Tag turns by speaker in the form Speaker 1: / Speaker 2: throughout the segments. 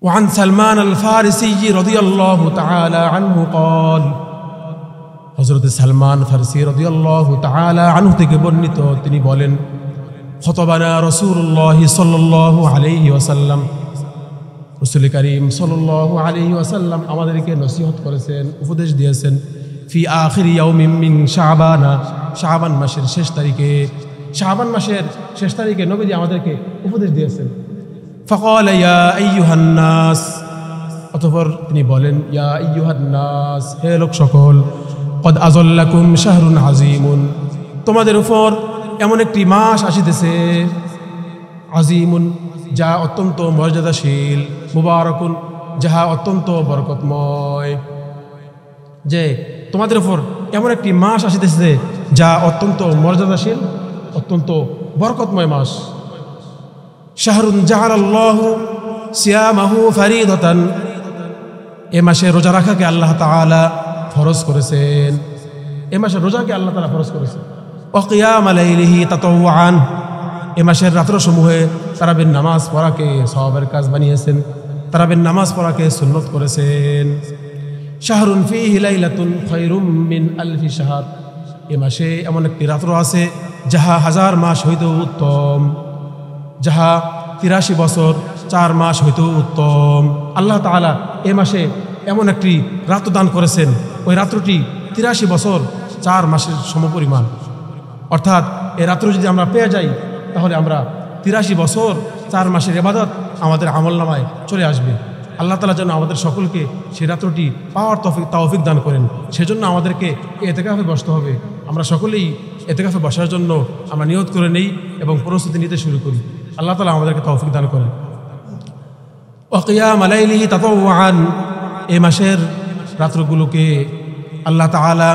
Speaker 1: وعن سلمان الفارسي رضي الله تعالى عنه قال হযরত সালমান ফারসি রাদিয়াল্লাহু তাআলা আনহু থেকে বর্ণিত তিনি বলেন খুতবানা রাসূলুল্লাহ সাল্লাল্লাহু আলাইহি ওয়াসাল্লাম রাসূল করিম সাল্লাল্লাহু আলাইহি ওয়াসাল্লাম আমাদেরকে নসিহত করেছেন উপদেশ দিয়েছেন ফি আখির ইয়াউমিন মিন শাবান মাসের শেষ তারিখে নবীজি আমাদেরকে উপদেশ দিয়েছেন ফাকাল ইয়া আইয়ুহান নাস অতঃপর তিনি বলেন ইয়া আইয়ুহান নাস হে লোক সকল কদ আযাল্লাকুম শাহরুন আযীমুন তোমাদের উপর এমন একটি মাস আসিতেছে আযীমুন যা অত্যন্ত মর্যাদাশীল মুবারাকুন যাহা অত্যন্ত বরকতময় যে তোমাদের উপর এমন একটি মাস আসিতেছে যা অত্যন্ত মর্যাদাশীল অত্যন্ত বরকতময় মাস শাহরুন জাআলাল্লাহু সিয়ামাহু ফারিদাতান এ মাসে রোজা রাখাকে আল্লাহ তাআলা ফরজ করেছেন এ মাসে রোজাকে আল্লাহ তাআলা ফরজ করেছেন ওয়া কিয়াম লাইলিহি তাতাওয়ান এ মাসের রাত্রসমূহে তারাবির নামাজ পড়াকে সওয়াবের কাজ বানিয়েছেন তারাবির নামাজ পড়াকে সুন্নত করেছেন শাহরুন ফীহি লাইলাতুন খায়রুম মিন আলফি শাহর এ মাসে এমন একটি রাত্র আছে যাহা হাজার মাস হইতেও উত্তম যাহা 83 বছর 4 মাস হইতেও উত্তম আল্লাহ তাআলা এ মাসে এমন একটি রাত্র দান করেছেন ওই রাত্রটি 83 বছর 4 মাসের সমপরিমাণ অর্থাৎ এই রাত্র যদি আমরা পেয়ে যাই তাহলে আমরা 83 বছর 4 মাসের ইবাদত আমাদের আমলনামায় চলে আসবে আল্লাহ তাআলা যেন আমাদের সকলকে সেই রাত্রটি পাওয়ার তৌফিক দান করেন সেজন্য আমাদেরকে ইতিকাফে বসতে হবে আমরা সকলেই ইতিকাফে বসার জন্য আমরা নিয়ত করে নেই এবং প্রস্তুতি নিতে শুরু করি আল্লাহ তাআলা আমাদেরকে তৌফিক দান করেন ওয়া কিয়াম লাইলিহি তাতাওয়ান এই মাসের রাত্রগুলোকে আল্লাহ তাআলা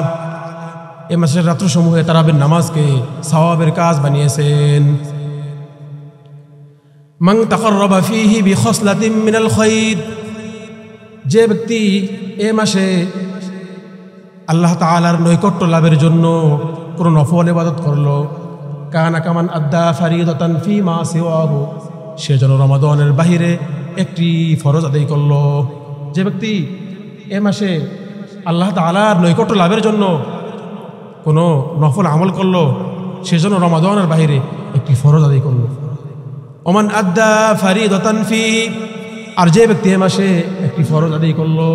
Speaker 1: এই মাসের রাত্রসমূহে তারাবির নামাজকে সওয়াবের কাজ বানিয়েছেন মান তাকাররাবা ফীহি বিখসলাতিন মিনাল খায়র যে ব্যক্তি এই মাসে আল্লাহ তাআলার নৈকট্য লাভের জন্য কোনো নফল ইবাদত করলো কানা কামান আদ্দা ফারিদাতান ফীমা সিওয়াহু সে যেন রমাদানের বাহিরে একটি ফরজ আদায় করলো যে ব্যক্তি এ মাসে আল্লাহ তাআলার নৈকট্য লাভের জন্য কোনো নফল আমল করলো সেজন্য রমাদানের বাহিরে একটি ফরজ আদায় করলো ওমান আদ্দা ফারিদাতান ফি আর যে ব্যক্তি এ মাসে একটি ফরজ আদায় করলো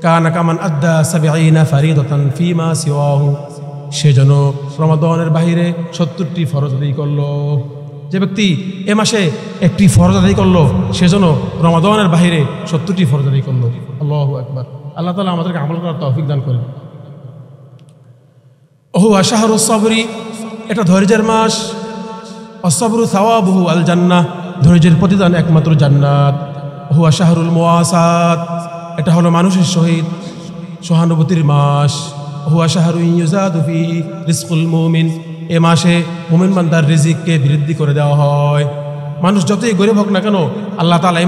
Speaker 1: কানা কামান আদ্দা 70 ফারিদাতান ফীমা সিওয়াহু সেজন্য রমাদানের বাহিরে 70টি ফরজ আদায় করলো যে ব্যক্তি এ মাসে একটি ফরজ আদায় করলো সেজন্য রমাদানের বাহিরে 70টি ফরজ আদায় করলো আল্লাহু আকবার আল্লাহ তাআলা আমাদেরকে আমল করার তৌফিক দান করেন হুয়া শাহরুস সাবরি এটা ধৈর্যের মাস আসসাবরু সাওয়াবুহু আল জান্নাহ ধৈর্যের প্রতিদান একমাত্র জান্নাত হুয়া শাহরুল মুওয়াসাত এটা হলো মানুষের সহিত সহানুভূতির মাস হুয়া শাহরু ইউজাদু ফি রিজকুল মুমিন এ মাসে মুমিন বান্দার রিজিককে বৃদ্ধি করে দেওয়া হয় মানুষ যতই গরিব হোক না কেন আল্লাহ তাআলা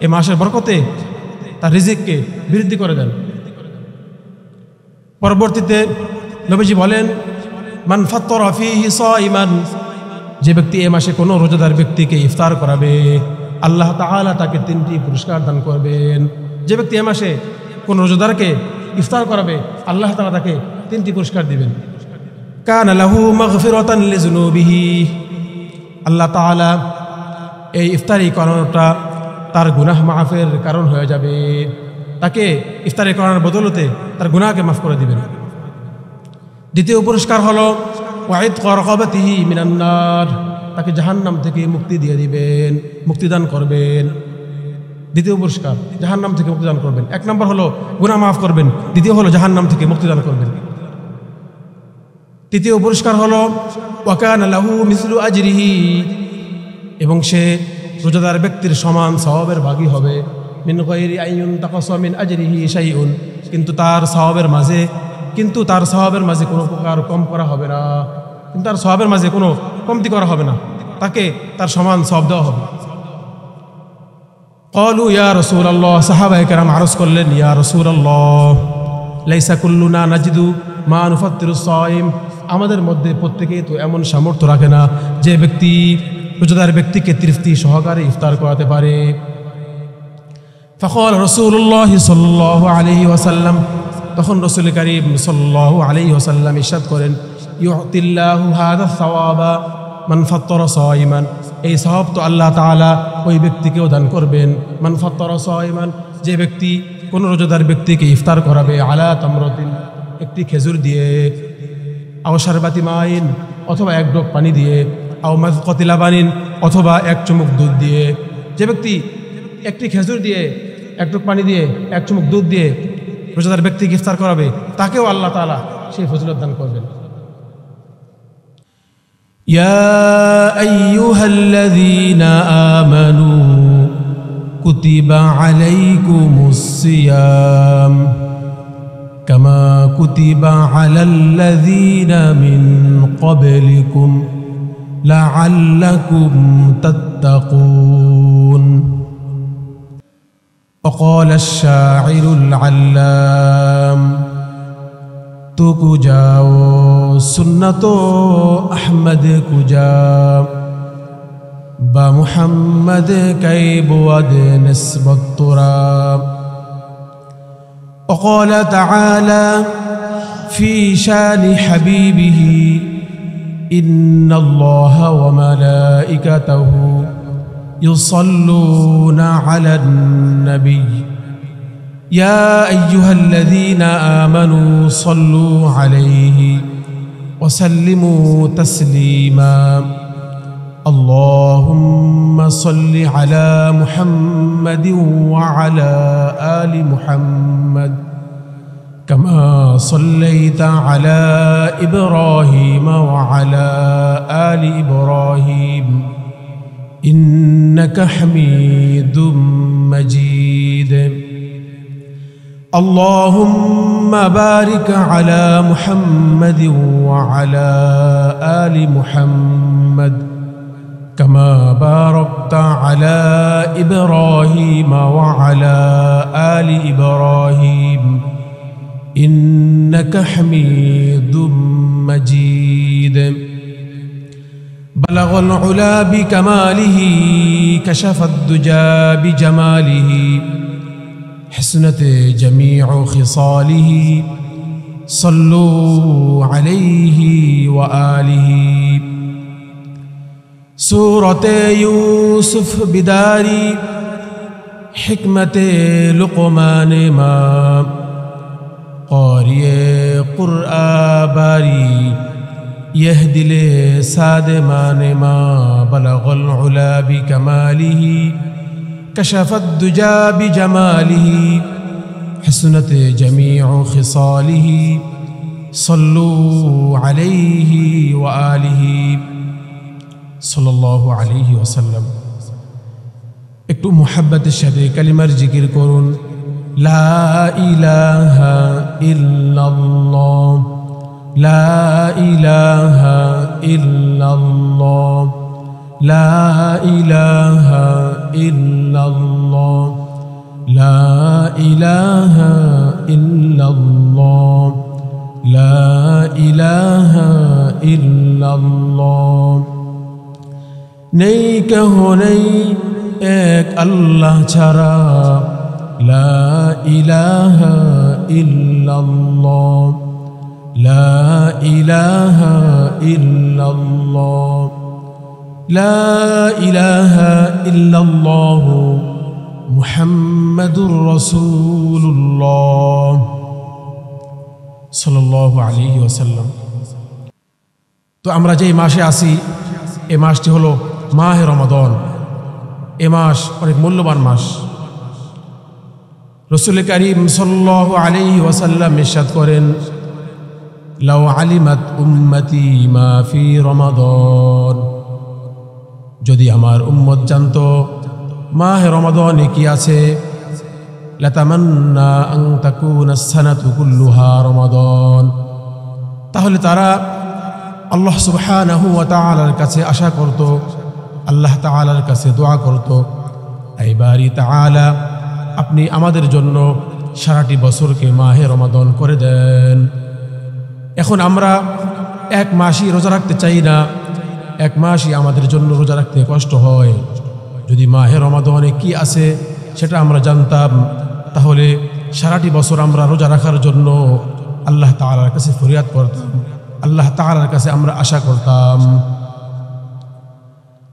Speaker 1: এই মাসের বরকতে তার রিজিককে বৃদ্ধি করে দেন পরবর্তীতে নবীজি বলেন মান ফাত্তারা ফীহি সাইমান যে ব্যক্তি এই মাসে কোনো রোজাদার ব্যক্তিকে ইফতার করাবে আল্লাহ তাআলা তাকে 3টি পুরস্কার দান করবেন যে ব্যক্তি এই মাসে কোনো রোজাদারকে ইফতার করাবে আল্লাহ তাআলা তাকে 3টি পুরস্কার দিবেন কানা লাহু মাগফিরাতান লিযুনুবিহি আল্লাহ তাআলা এই ইফতারি করানোটা তার গুনাহ মাফের কারণ হয়ে যাবে তাকে ইফতারি করানোর বদলতে তার গুনাহকে মাফ করে দিবেন দ্বিতীয় পুরস্কার হলো ওয়াইদকু রাকাবাতিহি মিনান নার তাকে জাহান্নাম থেকে মুক্তি দিয়ে দিবেন মুক্তিদান করবেন দ্বিতীয় পুরস্কার জাহান্নাম থেকে মুক্তিদান করবেন এক নম্বর হলো গুনাহ মাফ করবেন দ্বিতীয় হলো জাহান্নাম থেকে মুক্তিদান করবেন তৃতীয় পুরস্কার হলো ওয়া কানা লাহু মিসলু আজরিহি এবং সে রোজাদার ব্যক্তির সমান সওয়াবের ভাগী হবে মিন গায়রি আইয়ুন তাকাসা মিন আজরিহি শাইউন কিন্তু তার সওয়াবের মাঝে কোনো প্রকার কম করা হবে না কিন্তু তার সওয়াবের মাঝে কোনো কমতি করা হবে না তাকে তার সমান সওয়াব দেওয়া হবে ক্বালু ইয়া রাসূলুল্লাহ সাহাবায়ে কেরাম আরজ করলেন ইয়া রাসূলুল্লাহ লাইসা কুল্লুনা নাজিদু মা নুফাত্তিরুস সাইম আমাদের মধ্যে প্রত্যেকেই তো এমন সামর্থ্য রাখে না যে ব্যক্তি রোজাদার ব্যক্তিকে তৃপ্তি সহকারে ইফতার করাতে পারে فقال رسول الله صلى الله عليه وسلم তখন রাসূল করিম সাল্লাল্লাহু আলাইহি ওয়াসাল্লাম ইরশাদ করেন ইউতিল্লাহু হাযা সাওয়াবা মান ফাত্তারা সাইমান এই সওয়াব তো আল্লাহ তাআলা ওই ব্যক্তিকেও দান করবেন মান ফাত্তারা সাইমান যে ব্যক্তি কোন রোজাদার ব্যক্তিকে ইফতার করাবে আলা তামরাতিন একটি খেজুর দিয়ে আও শারবাতি মাইন অথবা এক ঢোক পানি দিয়ে আও মাযকাতি লাবানিন অথবা এক চুমুক দুধ দিয়ে যে ব্যক্তি একটি খেজুর দিয়ে এক ঢোক পানি দিয়ে এক চুমুক দুধ দিয়ে রোজাদার ব্যক্তিকে ইফতার করাবে তাকেও আল্লাহ তাআলা সেই ফজিলত দান করবেন ইয়া আইয়ুহাল্লাযীনা আমানু কুতিবা আলাইকুমুস সিয়াম কামা কুতিবা আলাল্লাযীনা মিন ক্বাবলিকুম লাআল্লাকুম তাত্তাকুন وقال الشاعر العلام تو کجاؤ سنت احمد کجا با محمد کی بود نسبت تراب وقال تعالى في شان حبيبه إن الله وملائكته يصلون على النبي يا أيها الذين آمنوا صلوا عليه وسلموا تسليما اللهم صل على محمد وعلى آل محمد كما صليت على إبراهيم وعلى آل إبراهيم إنك حميد مجيد اللهم بارك على محمد وعلى آل محمد كما باركت على إبراهيم وعلى آل إبراهيم إنك حميد مجيد بلغ العلا بكماله كشف الدجى بجماله حسنت جميع خصاله صلوا عليه وآله سورة يوسف بداري حكمة لقمان ما قارئ قرآن باري يهدي لساد ما بلغ العلا بكماله كشف الدجى بجماله حسنت جميع خصاله صلوا عليه وآله صلى الله عليه وسلم একটু মুহাব্বতের সাথে কালিমার জিকির করুন লা ইলাহা ইল্লাল্লাহ لا إله إلا الله لا إله إلا الله لا إله إلا الله لا إله إلا الله নেই কেহ নেই এক আল্লাহ ছাড়া লা ইলাহা ইল্লাল্লাহ لا إله إلا الله لا إله إلا الله محمد رسول الله صلى الله عليه وسلم তো আমরা যে মাসে আছি এই মাসটি হলো মাহে রমাদান এই মাস অনেক মূল্যবান মাস রাসূল করিম সাল্লাল্লাহু আলাইহি ওয়াসাল্লাম ইরশাদ করেন لو علمت أمتي ما في رمضان যদি আমার উম্মত জানতো মাহে রমাদানে কি আছে লাতামান্না আন তাকুনা আস-সানাতু কুল্লুহা রমাদান তাহলে তারা আল্লাহ সুবহানাহু ওয়া তাআলার কাছে আশা করত আল্লাহ তাআলার কাছে দোয়া করত আই বারি তাআলা আপনি আমাদের জন্য সারাটি বছরকে মাহে রমাদান করে দেন এখন আমরা এক মাসই রোজা রাখতে চাই না এক মাসই আমাদের জন্য রোজা রাখতে কষ্ট হয় যদি মাহে রমাদানে কি আছে সেটা আমরা জানতাম, তাহলে সারাটি বছর আমরা রোজা রাখার জন্য আল্লাহ তাআলার কাছে ফরিয়াদ করতাম, আল্লাহ তাআলার কাছে আমরা আশা করতাম।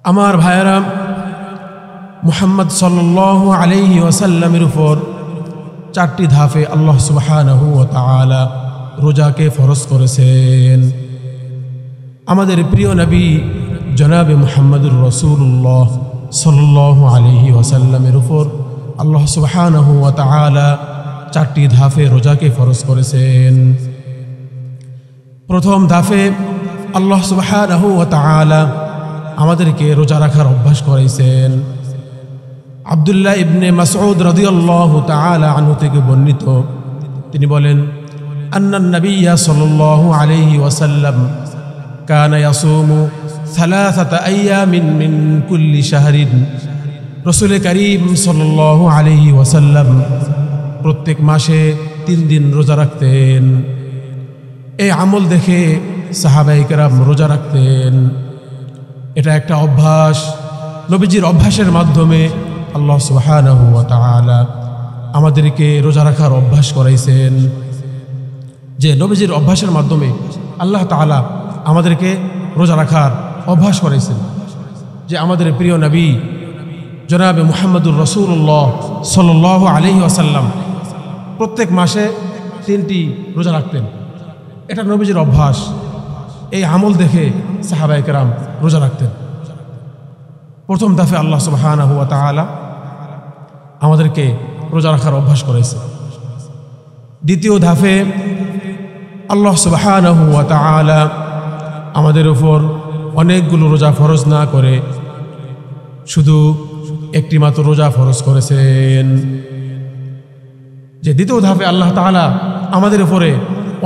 Speaker 1: আমার ভাইয়েরা, মুহাম্মদ সাল্লাল্লাহু আলাইহি ওয়াসাল্লামের উপর 4টি ধাপে আল্লাহ সুবহানাহু ওয়া তাআলা রোজাকে ফরজ করেছেন। আমাদের প্রিয় নবী জনাবে মুহাম্মদুর রাসূলুল্লাহ সাল্লাল্লাহু আলাইহি ওয়াসাল্লামের উপর আল্লাহ সুবহানাহু ওয়া তাআলা 4টি ধাপে রোজাকে ফরজ করেছেন। প্রথম ধাপে আল্লাহ সুবহানাহু ওয়া তাআলা আমাদেরকে রোজা রাখার অভ্যাস করাইছেন। আব্দুল্লাহ ইবনে মাসউদ রাদিয়াল্লাহু তাআলা আনহু থেকে বর্ণিত, তিনি বলেন, আন্নান নাবিয়্যা সাল্লাল্লাহু আলাইহি ওয়াসাল্লাম কানা ইয়াসুমু 3 আইয়ামিন মিন কুল্লি শাহরিন। রাসূল করিম সাল্লাল্লাহু আলাইহি ওয়াসাল্লাম প্রত্যেক মাসে 3 দিন রোজা রাখতেন। এই আমল দেখে সাহাবায়ে কেরাম রোজা রাখতেন। এটা একটা অভ্যাস, নবীজির অভ্যাসের মাধ্যমে আল্লাহ সুবহানাহু ওয়া তাআলা আমাদেরকে রোজা রাখার অভ্যাস করাইছেন। যে নবীজির অভ্যাসের মাধ্যমে আল্লাহ তাআলা আমাদেরকে রোজা রাখার অভ্যাস করাইছেন। যে আমাদের প্রিয় নবী জনাবে মুহাম্মদুর রাসূলুল্লাহ সাল্লাল্লাহু আলাইহি ওয়াসাল্লাম প্রত্যেক মাসে 3টি রোজা রাখতেন। এটা নবীজির অভ্যাস। এই আমল দেখে সাহাবায়ে কেরাম রোজা রাখতেন। প্রথম ধাপে আল্লাহ সুবহানাহু ওয়া তাআলা আমাদেরকে রোজা রাখার অভ্যাস করেছে। দ্বিতীয় ধাপে আল্লাহ সুবহানাহু ওয়া তাআলা আমাদের উপর অনেকগুলো রোজা ফরজ না করে শুধু একটি মাত্র রোজা ফরজ করেছেন। যে দ্বিতীয় ধাপে আল্লাহ তাআলা আমাদের উপরে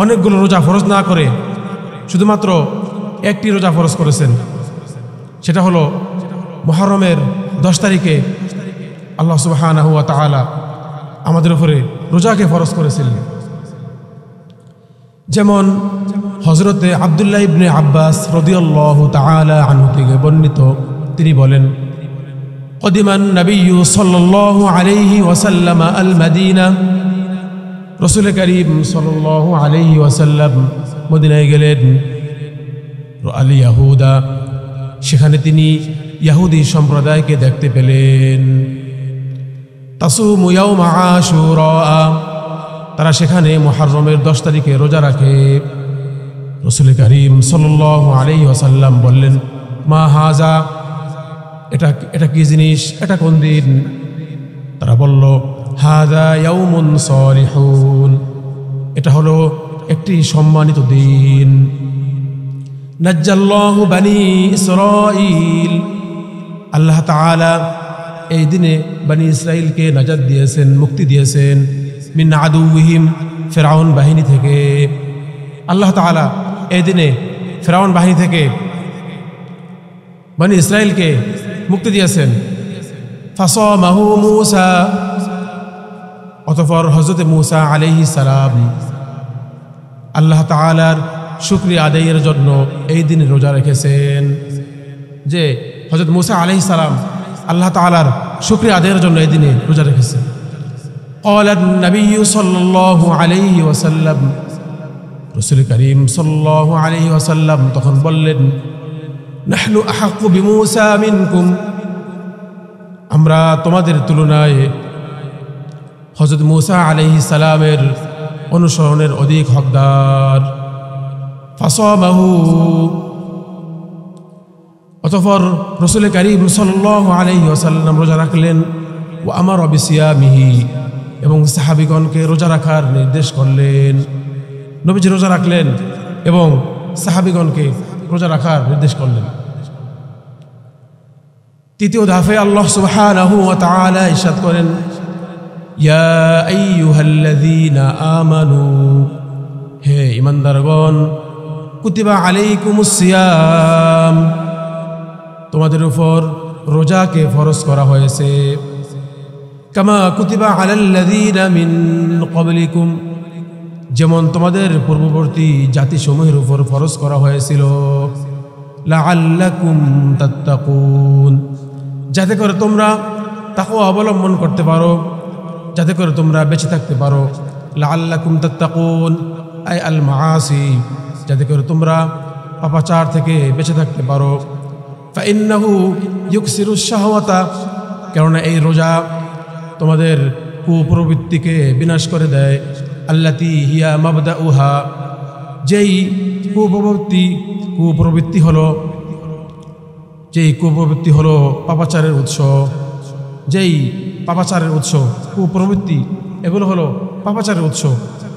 Speaker 1: অনেকগুলো রোজা ফরজ না করে শুধুমাত্র একটি রোজা ফরজ করেছেন, সেটা হলো মুহররমের 10 তারিখে আল্লাহ সুবহানাহু ওয়া তাআলা আমাদের উপরে রোজাকে ফরজ করেছিলেন। যেমন হযরতে আব্দুল্লাহ ইবনে আব্বাস রাদিয়াল্লাহু তাআলা আনহু থেকে বর্ণিত, তিনি বলেন, কদিমান নবিয়্যু সাল্লাল্লাহু আলাইহি ওয়াসাল্লাম আল মদিনা। রাসূল করিম সাল্লাল্লাহু আলাইহি ওয়াসাল্লাম মদিনায় গেলেন। আল ইয়াহুদা, সেখানে তিনি ইহুদি সম্প্রদায়কে দেখতে পেলেন। তাসুমু ইয়াউমা আশুরা, তারা সেখানে মুহররমের 10 তারিখে রোজা রাখে। রাসূল করিম সাল্লাল্লাহু আলাইহি ওয়াসাল্লাম বললেন, মা হাজা, এটা কি জিনিস, এটা কোন দিন? তারা বলল, হাযা ইয়াউমুন সালিহুন, এটা হলো একটি সম্মানিত দিন। নাজ্জাল্লাহু বানি ইসরাঈল, আল্লাহ তাআলা এই দিনে বনি ইসরাঈলকে নাজাত দিয়েছেন, মুক্তি দিয়েছেন। মিন আদুওয়িহিম, ফিরআউন বাহিনী থেকে। আল্লাহ তাআলা এই দিনে ফিরআউন বাহিনী থেকে বনি ইসরাঈলকে মুক্তি দিয়েছেন। ফাসামাহু মূসা, অতঃপর হযরত মূসা আলাইহিস সালাম আল্লাহ তাআলার শুকরিয়া আদায়ের জন্য এই দিনে রোজা রেখেছেন। যে হযরত মূসা আলাইহিস সালাম আল্লাহ তাআলার শুকরিয়া আদায়ের জন্য এই দিনে রোজা রেখেছেন। قال النبي صلى الله عليه وسلم, রাসূল করিম সাল্লাল্লাহু আলাইহি ওয়াসাল্লাম তখন বললেন, নাহনু আহাক্কু বিমূসা মিনকুম, আমরা তোমাদের তুলনায় হযরত মূসা আলাইহিস সালামের অনুসরণের অধিক হকদার। ফাসামাহু, অতঃপর রাসূল করিম সাল্লাল্লাহু আলাইহি ওয়াসাল্লাম রোজা রাখলেন। ওয়া আমারা বিসিয়ামিহি, এবং সাহাবীগণকে রোজা রাখার নির্দেশ করলেন। নবীজি রোজা রাখলেন এবং সাহাবীগণকে রোজা রাখার নির্দেশ করলেন। তৃতীয় ধাপে আল্লাহ সুবহানাহু ওয়া তাআলা ইরশাদ করেন, ইয়া আইয়ুহাল্লাযীনা আমানু, হে ঈমানদারগণ, কুতিবা আলাইকুমুস সিয়াম, তোমাদের উপর রোজাকে ফরজ করা হয়েছে। কামা কুতিবা আলাল্লাযীনা মিন ক্বাবলিকুম, যেমন তোমাদের পূর্ববর্তী জাতিসমূহের উপর ফরজ করা হয়েছিল। লাআল্লাকুম তাত্তাকুন, যাতে করে তোমরা তাকওয়া অবলম্বন করতে পারো, যাতে করে তোমরা বেঁচে থাকতে পারো। লাআল্লাকুম তাত্তাকুন আই আল মাআসি, যাতে করে তোমরা পাপাচার থেকে বেঁচে থাকতে পারো। ফাইন্নাহু ইউকসিরুশ শাহওয়াতা, কেননা এই রোজা তোমাদের কুপ্রবৃত্তিকে বিনাশ করে দেয়। আল্লাতী হিয়া মাবদাউহা, যেই কুপ্রবৃত্তি হলো পাপাচারের উৎস, যেই পাপাচারের উৎস, কুপ্রবৃত্তি এগুলো হলো পাপাচারের উৎস,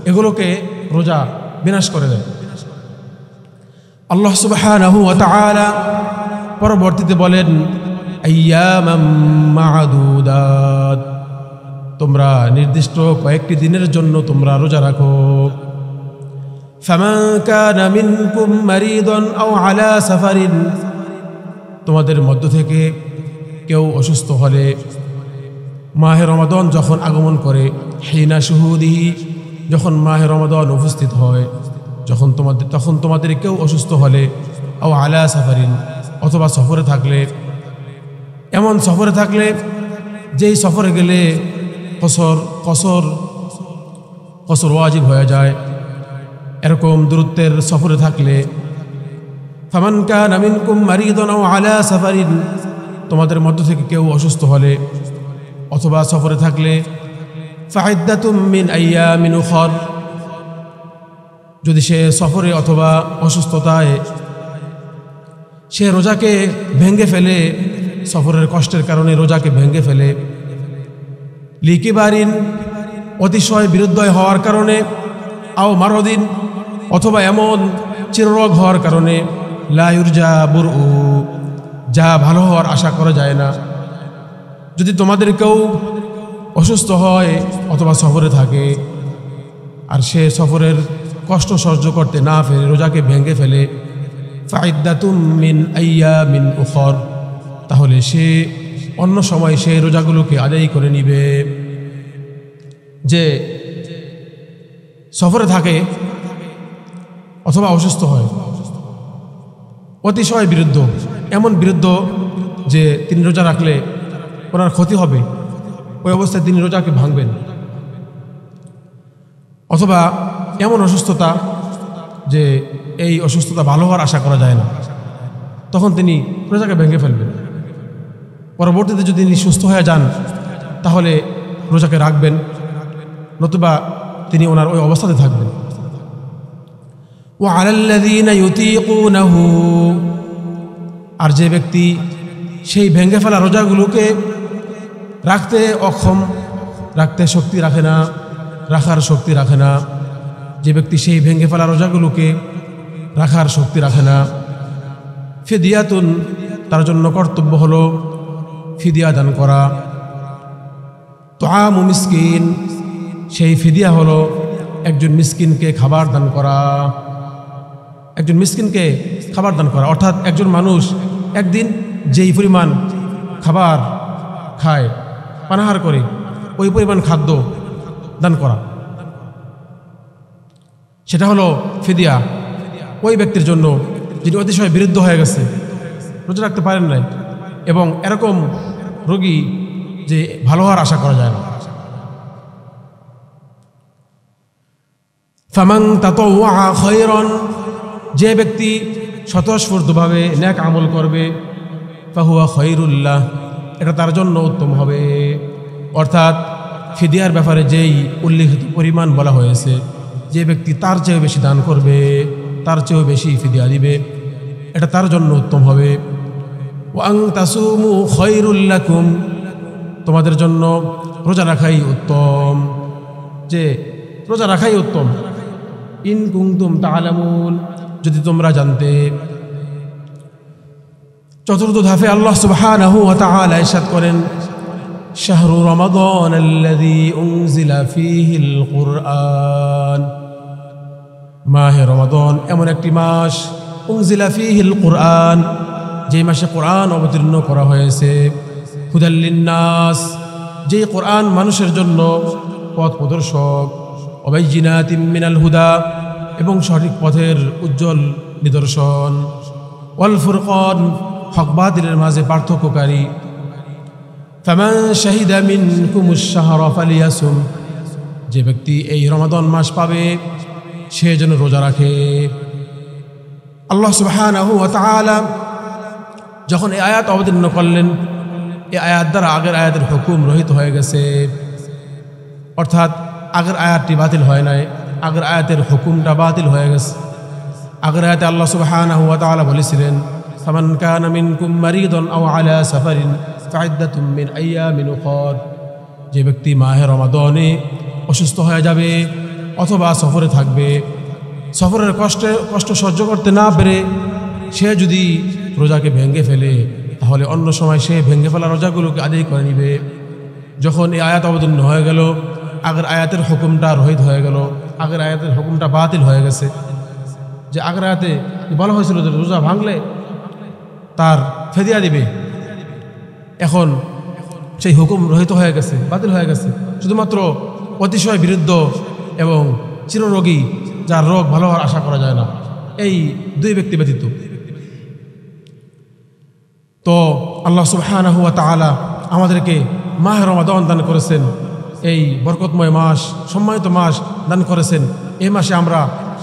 Speaker 1: এগুলোকে রোজা বিনাশ করে দেয়। আল্লাহ সুবহানাহু ওয়া তাআলা পরবর্তীতে বলেন, আইয়ামাম মা'দুদাত, তোমরা নির্দিষ্ট কয়েকটি দিনের জন্য তোমরা রোজা রাখো। ফামান কানা মিনকুম মারিদান আও আলা সাফারিন, তোমাদের মধ্য থেকে কেউ অসুস্থ হলে, মাহে রমাদান যখন আগমন করে, হিনা শুহুদিহি, যখন মাহে রমাদান উপস্থিত হয়, তখন তোমাদের কেউ অসুস্থ হলে, আও আলা সাফারিন, অথবা সফরে থাকলে, এমন সফরে থাকলে যেই সফরে গেলে কসর ওয়াজিব হয়ে যায়, এরকম দূরত্বের সফরে থাকলে, ফামান কানা মিনকুম মারিদান আও আলা সাফারিন, তোমাদের মধ্য থেকে কেউ অসুস্থ হলে অথবা সফরে থাকলে, ফাইদ্দাতুম মিন আইয়ামিন উখর, যদি সে সফরে অথবা অসুস্থতায় সে রোজাকে ভেঙে ফেলে, সফরের কষ্টের কারণে রোজাকে ভেঙে ফেলে, লিকিবারিন, অতিশয় বিরুদ্ধয় হওয়ার কারণে, আও মারদিন, অথবা এমন চিররোগ হওয়ার কারণে, লা ইউরজা বুরউ, যা ভালো হওয়ার আশা করা যায় না। যদি তোমাদের কেউ অসুস্থ হয় অথবা সফরে থাকে আর সে সফরের কষ্ট সহ্য করতে না ফেলে রোজাকে ভেঙে ফেলে, ফাইদ্দাতুম মিন আইয়ামিন উখর, তাহলে সে অন্য সময় সেই রোজাগুলোকে আদায় করে নিবে। যে সফরে থাকে অথবা অসুস্থ হয়, অতিশয় বিরুদ্ধ, এমন বিরুদ্ধ যে তিনি রোজা রাখলে ওনার ক্ষতি হবে, ওই অবস্থায় তিনি রোজাকে ভাঙবেন। অথবা এমন অসুস্থতা যে এই অসুস্থতা ভালো হওয়ার আশা করা যায় না, তখন তিনি রোজাকে ভেঙে ফেলবেন। পরবর্তীতে যদি তিনি সুস্থ হয়ে যান তাহলে রোজাকে রাখবেন, নতুবা তিনি ওনার ওই অবস্থাতে থাকবেন। ওয়া আলাল্লাযীনা ইউতীকুনাহু, আর যে ব্যক্তি সেই ভেঙে ফেলা রোজাগুলোকে রাখতে অক্ষম, রাখার শক্তি রাখে না, যে ব্যক্তি সেই ভেঙে ফেলা রোজাগুলোকে রাখার শক্তি রাখে না, ফিদিয়াতুন, তার জন্য কর্তব্য হলো ফিদিয়া দান করা। তুআমু মিসকিন, সেই ফিদিয়া হলো একজন মিসকিনকে খাবার দান করা। একজন মিসকিনকে খাবার দান করা অর্থাৎ একজন মানুষ একদিন যেই পরিমাণ খাবার খায়, পানাহার করে, ওই পরিমাণ খাদ্য দান করা, সেটা হলো ফিদিয়া ওই ব্যক্তির জন্য যিনি অতিশয় বিরুদ্ধ হয়ে গেছে, রোজা রাখতে পারেন নাই, এবং এরকম রোগী যে ভালো হওয়ার আশা করা যায় না। ফামান তাতাওয়া খায়রান, যে ব্যক্তি স্বতঃস্ফূর্তভাবে নেক আমল করবে, ফাহুয়া খায়রুল্লাহ, এটা তার জন্য উত্তম হবে। অর্থাৎ ফিদিয়ার ব্যাপারে যেই উল্লিখিত পরিমাণ বলা হয়েছে, যে ব্যক্তি তার চেয়েও বেশি দান করবে, তার চেয়েও বেশি ফিদিয়া দিবে, এটা তার জন্য উত্তম হবে। ওয়া আন তাসুমু খায়রুল লাকুম, তোমাদের জন্য রোজা রাখাই উত্তম, যে রোজা রাখাই উত্তম। ইন কুনতুম তা'লামুন, যদি তোমরা জানতে। চতুর্থ ধাপে আল্লাহ সুবহানাহু ওয়া তাআলা ইরশাদ করেন, শাহরু রমাদান আল্লাযী উনজিলা ফীহিল কুরআন, মাহে রমাদান এমন একটি মাস, উনজিলা ফীহিল কুরআন, যে মাসে কোরআন অবতীর্ণ করা হয়েছে, হুদাল লিন্নাস, যে কোরআন মানুষের জন্য পথ প্রদর্শক, ওয়া বাইয়িনাতিম মিনাল হুদা, এবং সঠিক পথের উজ্জ্বল নিদর্শন, ওয়াল ফুরকান, হক বাতিলের মাঝে পার্থক্যকারী। ফামান শাহিদা মিনকুমুশ শাহরা ফালিয়াসুম, যে ব্যক্তি এই রমাদান মাস পাবে সে যেন রোজা রাখে। আল্লাহ সুবহানাহু ওয়া তাআলা যখন এই আয়াত অবতীর্ণ করলেন, এই আয়াত দ্বারা আগের আয়াতের হুকুম রহিত হয়ে গেছে, অর্থাৎ আগের আয়াতটি বাতিল হয় নাই, আগের আয়াতের হুকুমটা বাতিল হয়ে গেছে। আগের আয়াতে আল্লাহ সুবহানাহু ওয়া তাআলা বলেছিলেন, ফামান কানা মিনকুম মারিদান আও আলা সাফারিন ফাইদ্দাতুম মিন আইয়ামিন উখর, যে ব্যক্তি মাহে রমাদানে অসুস্থ হয়ে যাবে অথবা সফরে থাকবে, সফরের কষ্ট সহ্য করতে না পেরে সে যদি রোজাকে ভেঙে ফেলে, তাহলে অন্য সময় সে ভেঙে ফেলা রোজাগুলোকে আদায় করে নিবে। যখন এই আয়াত অবতীর্ণ হয়ে গেল, আগের আয়াতের হুকুমটা রহিত হয়ে গেল, আগের আয়াতের হুকুমটা বাতিল হয়ে গেছে। যে আগের আয়াতে বলা হয়েছিল যে রোজা ভাঙলে তার ফেদিয়া দিবে, এখন সেই হুকুম রহিত হয়ে গেছে, বাতিল হয়ে গেছে। শুধুমাত্র অতিশয় বিরুদ্ধ এবং চিররোগী, যার রোগ ভালো হওয়ার আশা করা যায় না, এই দুই ব্যক্তি ব্যতীত। তো আল্লাহ সুবহানাহু ওয়া তাআলা আমাদেরকে মাহে রমাদান দান করেছেন, এই বরকতময় মাস, সম্মানিত মাস দান করেছেন। এই মাসে আমরা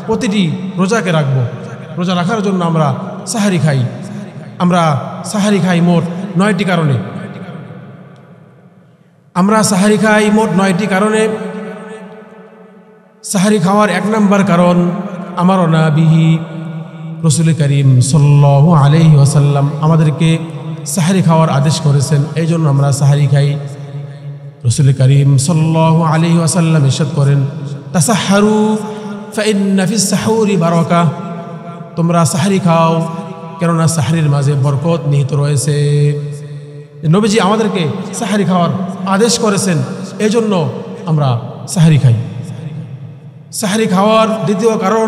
Speaker 1: প্রতিটি রোজাকে রাখব। রোজা রাখার জন্য আমরা সাহারি খাই। আমরা সাহারি খাই মোট 9টি কারণে। আমরা সাহারি খাই মোট 9টি কারণে। সাহারি খাওয়ার 1 নম্বর কারণ, আমারনা বিহি, রাসূল করিম সাল্লাল্লাহু আলাইহি ওয়াসাল্লাম আমাদেরকে সাহারি খাওয়ার আদেশ করেছেন, এই জন্য আমরা সাহারি খাই। রাসূল করিম সাল্লাল্লাহু আলাইহি ওয়াসাল্লাম ইরশাদ করেন, তাসাহহারু ফাইন্না ফিস সাহুরি বারাকাহ, তোমরা সাহারি খাও, কেননা সাহারির মাঝে বরকত নিহিত রয়েছে। নবীজি আমাদেরকে সাহারি খাওয়ার আদেশ করেছেন, এই জন্য আমরা সাহারি খাই। সাহারি খাওয়ার দ্বিতীয় কারণ,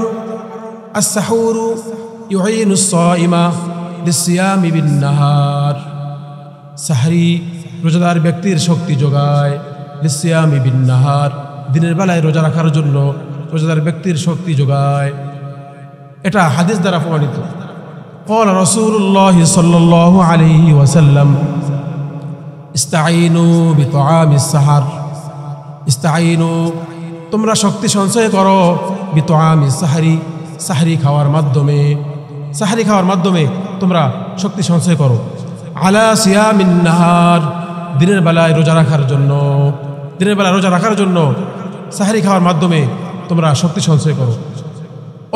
Speaker 1: আস-সাহুরু ইউঈনুস সাইমা লিসিয়ামি বিন-নাহার, সাহারি রোজাদার ব্যক্তির শক্তি যোগায়, লিসিয়ামি বিন-নাহার, দিনের বেলায় রোজা রাখার জন্য রোজাদার ব্যক্তির শক্তি যোগায়। এটা হাদিস দ্বারা প্রমাণিত। قال رسول الله صلى الله عليه وسلم استعينوا بطعام السحر, استعينوا, তোমরা শক্তি সঞ্চয় করো, বিতআমি সাহরি, সাহরি খাওয়ার মাধ্যমে, সাহরি খাওয়ার মাধ্যমে তোমরা শক্তি সঞ্চয় করো। আলা সিয়ামিন নাহার, দিনের বেলায় রোজা রাখার জন্য, দিনের বেলা রোজা রাখার জন্য সাহরি খাওয়ার মাধ্যমে তোমরা শক্তি সঞ্চয় করো।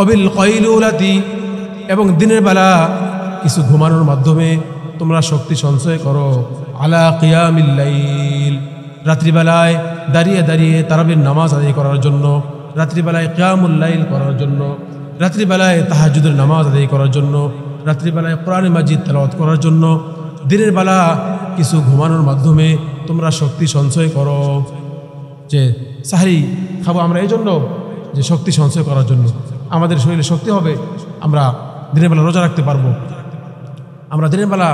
Speaker 1: অবিল কয়লুলাতি, এবং দিনের বেলা কিছু ঘুমানোর মাধ্যমে তোমরা শক্তি সঞ্চয় করো। আলা কিয়ামিল লাইল, রাত্রিবেলায় দাঁড়িয়ে দাঁড়িয়ে তারাবির নামাজ আদায় করার জন্য, রাত্রিবেলায় কিয়ামুল লাইল করার জন্য, রাত্রিবেলায় তাহাজ্জুদের নামাজ আদায় করার জন্য, রাত্রিবেলায় কোরআন মাজিদ তেলাওয়াত করার জন্য, দিনের বেলা কিছু ঘুমানোর মাধ্যমে তোমরা শক্তি সঞ্চয় করো। যে সাহরি খাবো আমরা এই জন্য যে শক্তি সঞ্চয় করার জন্য, আমাদের শরীরে শক্তি হবে, আমরা দিনের বেলা রোজা রাখতে পারবো। আমরা দিনের বেলা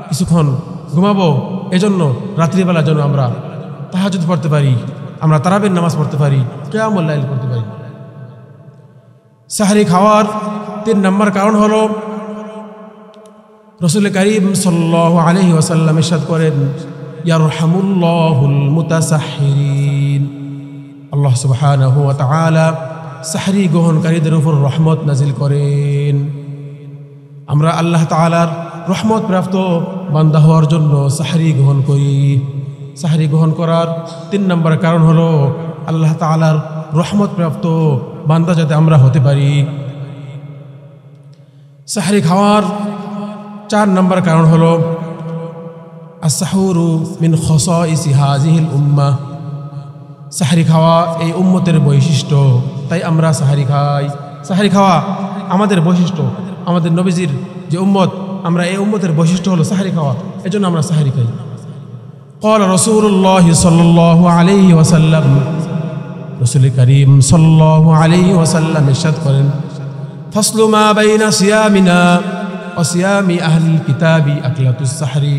Speaker 1: কিছুক্ষণ ঘুমাবো, এজন্য রাত্রিবেলা যেন আমরা তাহাজ্জুদ পড়তে পারি, আমরা তারাবির নামাজ পড়তে পারি, কিয়ামুল লাইল করতে পারি। সাহরি খাওয়ার 3 নম্বর কারণ হলো, রাসূল করিম সাল্লাল্লাহু আলাইহি ওয়াসাল্লাম ইরশাদ করেন, ইয়ারহামুল্লাহুল মুতাসাহহিরিন, আল্লাহ সুবহানাহু ওয়া তাআলা সাহরি গ্রহণকারীদের উপর রহমত নাজিল করেন। আমরা আল্লাহ তাআলার রহমত প্রাপ্ত বান্দা হওয়ার জন্য সাহরি গ্রহণ করি। সাহরি গ্রহণ করার 3 নম্বর কারণ হলো আল্লাহ তাআলার রহমত প্রাপ্ত বান্দা যাতে আমরা হতে পারি। সাহরি খাওয়ার 4 নম্বর কারণ হলো, আস-সাহুরু মিন খাসাইসি হাযিহিল উম্মাহ, সাহরি খাওয়া এই উম্মতের বৈশিষ্ট্য, তাই আমরা সাহরি খাই। সাহরি খাওয়া আমাদের বৈশিষ্ট্য, আমাদের নবীজির যে উম্মত, আমরা এই উম্মতের বৈশিষ্ট্য হলো সাহরি খাওয়া, এজন্য আমরা সাহরি খাই। قال رسول الله صلى الله عليه وسلم, রাসূল করিম সাল্লাল্লাহু আলাইহি ওয়াসাল্লাম ইরশাদ করেন, ফাসলু মা বাইনা সিয়ামিনা ওয়া সিয়ামি আহলিল কিতাবি আকলাতুস সাহরি,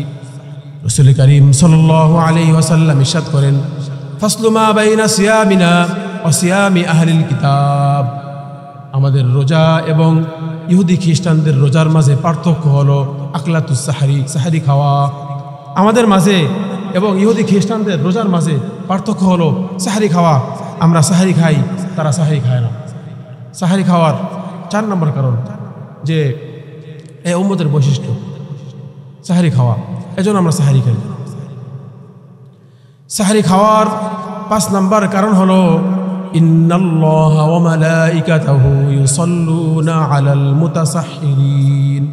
Speaker 1: রাসূল করিম সাল্লাল্লাহু আলাইহি ওয়াসাল্লাম ইরশাদ করেন, ফাসলু মা বাইনা সিয়ামিনা ওয়া সিয়ামি আহলিল কিতাব, আমাদের রোজা এবং ইহুদি খ্রিস্টানদের রোজার মাঝে পার্থক্য হলো আকলাতুস সাহরি, সাহরি খাওয়া। আমাদের মাঝে এবং ইহুদি খ্রিস্টানদের রোজার মাঝে পার্থক্য হলো সাহারি খাওয়া। আমরা সাহারি খাই, তারা সাহারি খায় না। সাহারি খাওয়ার 4 নম্বর কারণ যে এই উম্মতের বৈশিষ্ট্য সাহারি খাওয়া, এজন্য আমরা সাহারি খাই। সাহারি খাওয়ার 5 নম্বর কারণ হলো ইন্নাল্লাহা ওয়া মালাইকাতাহু ইউসাল্লুনা আলাল মুতাসাহহিরিন।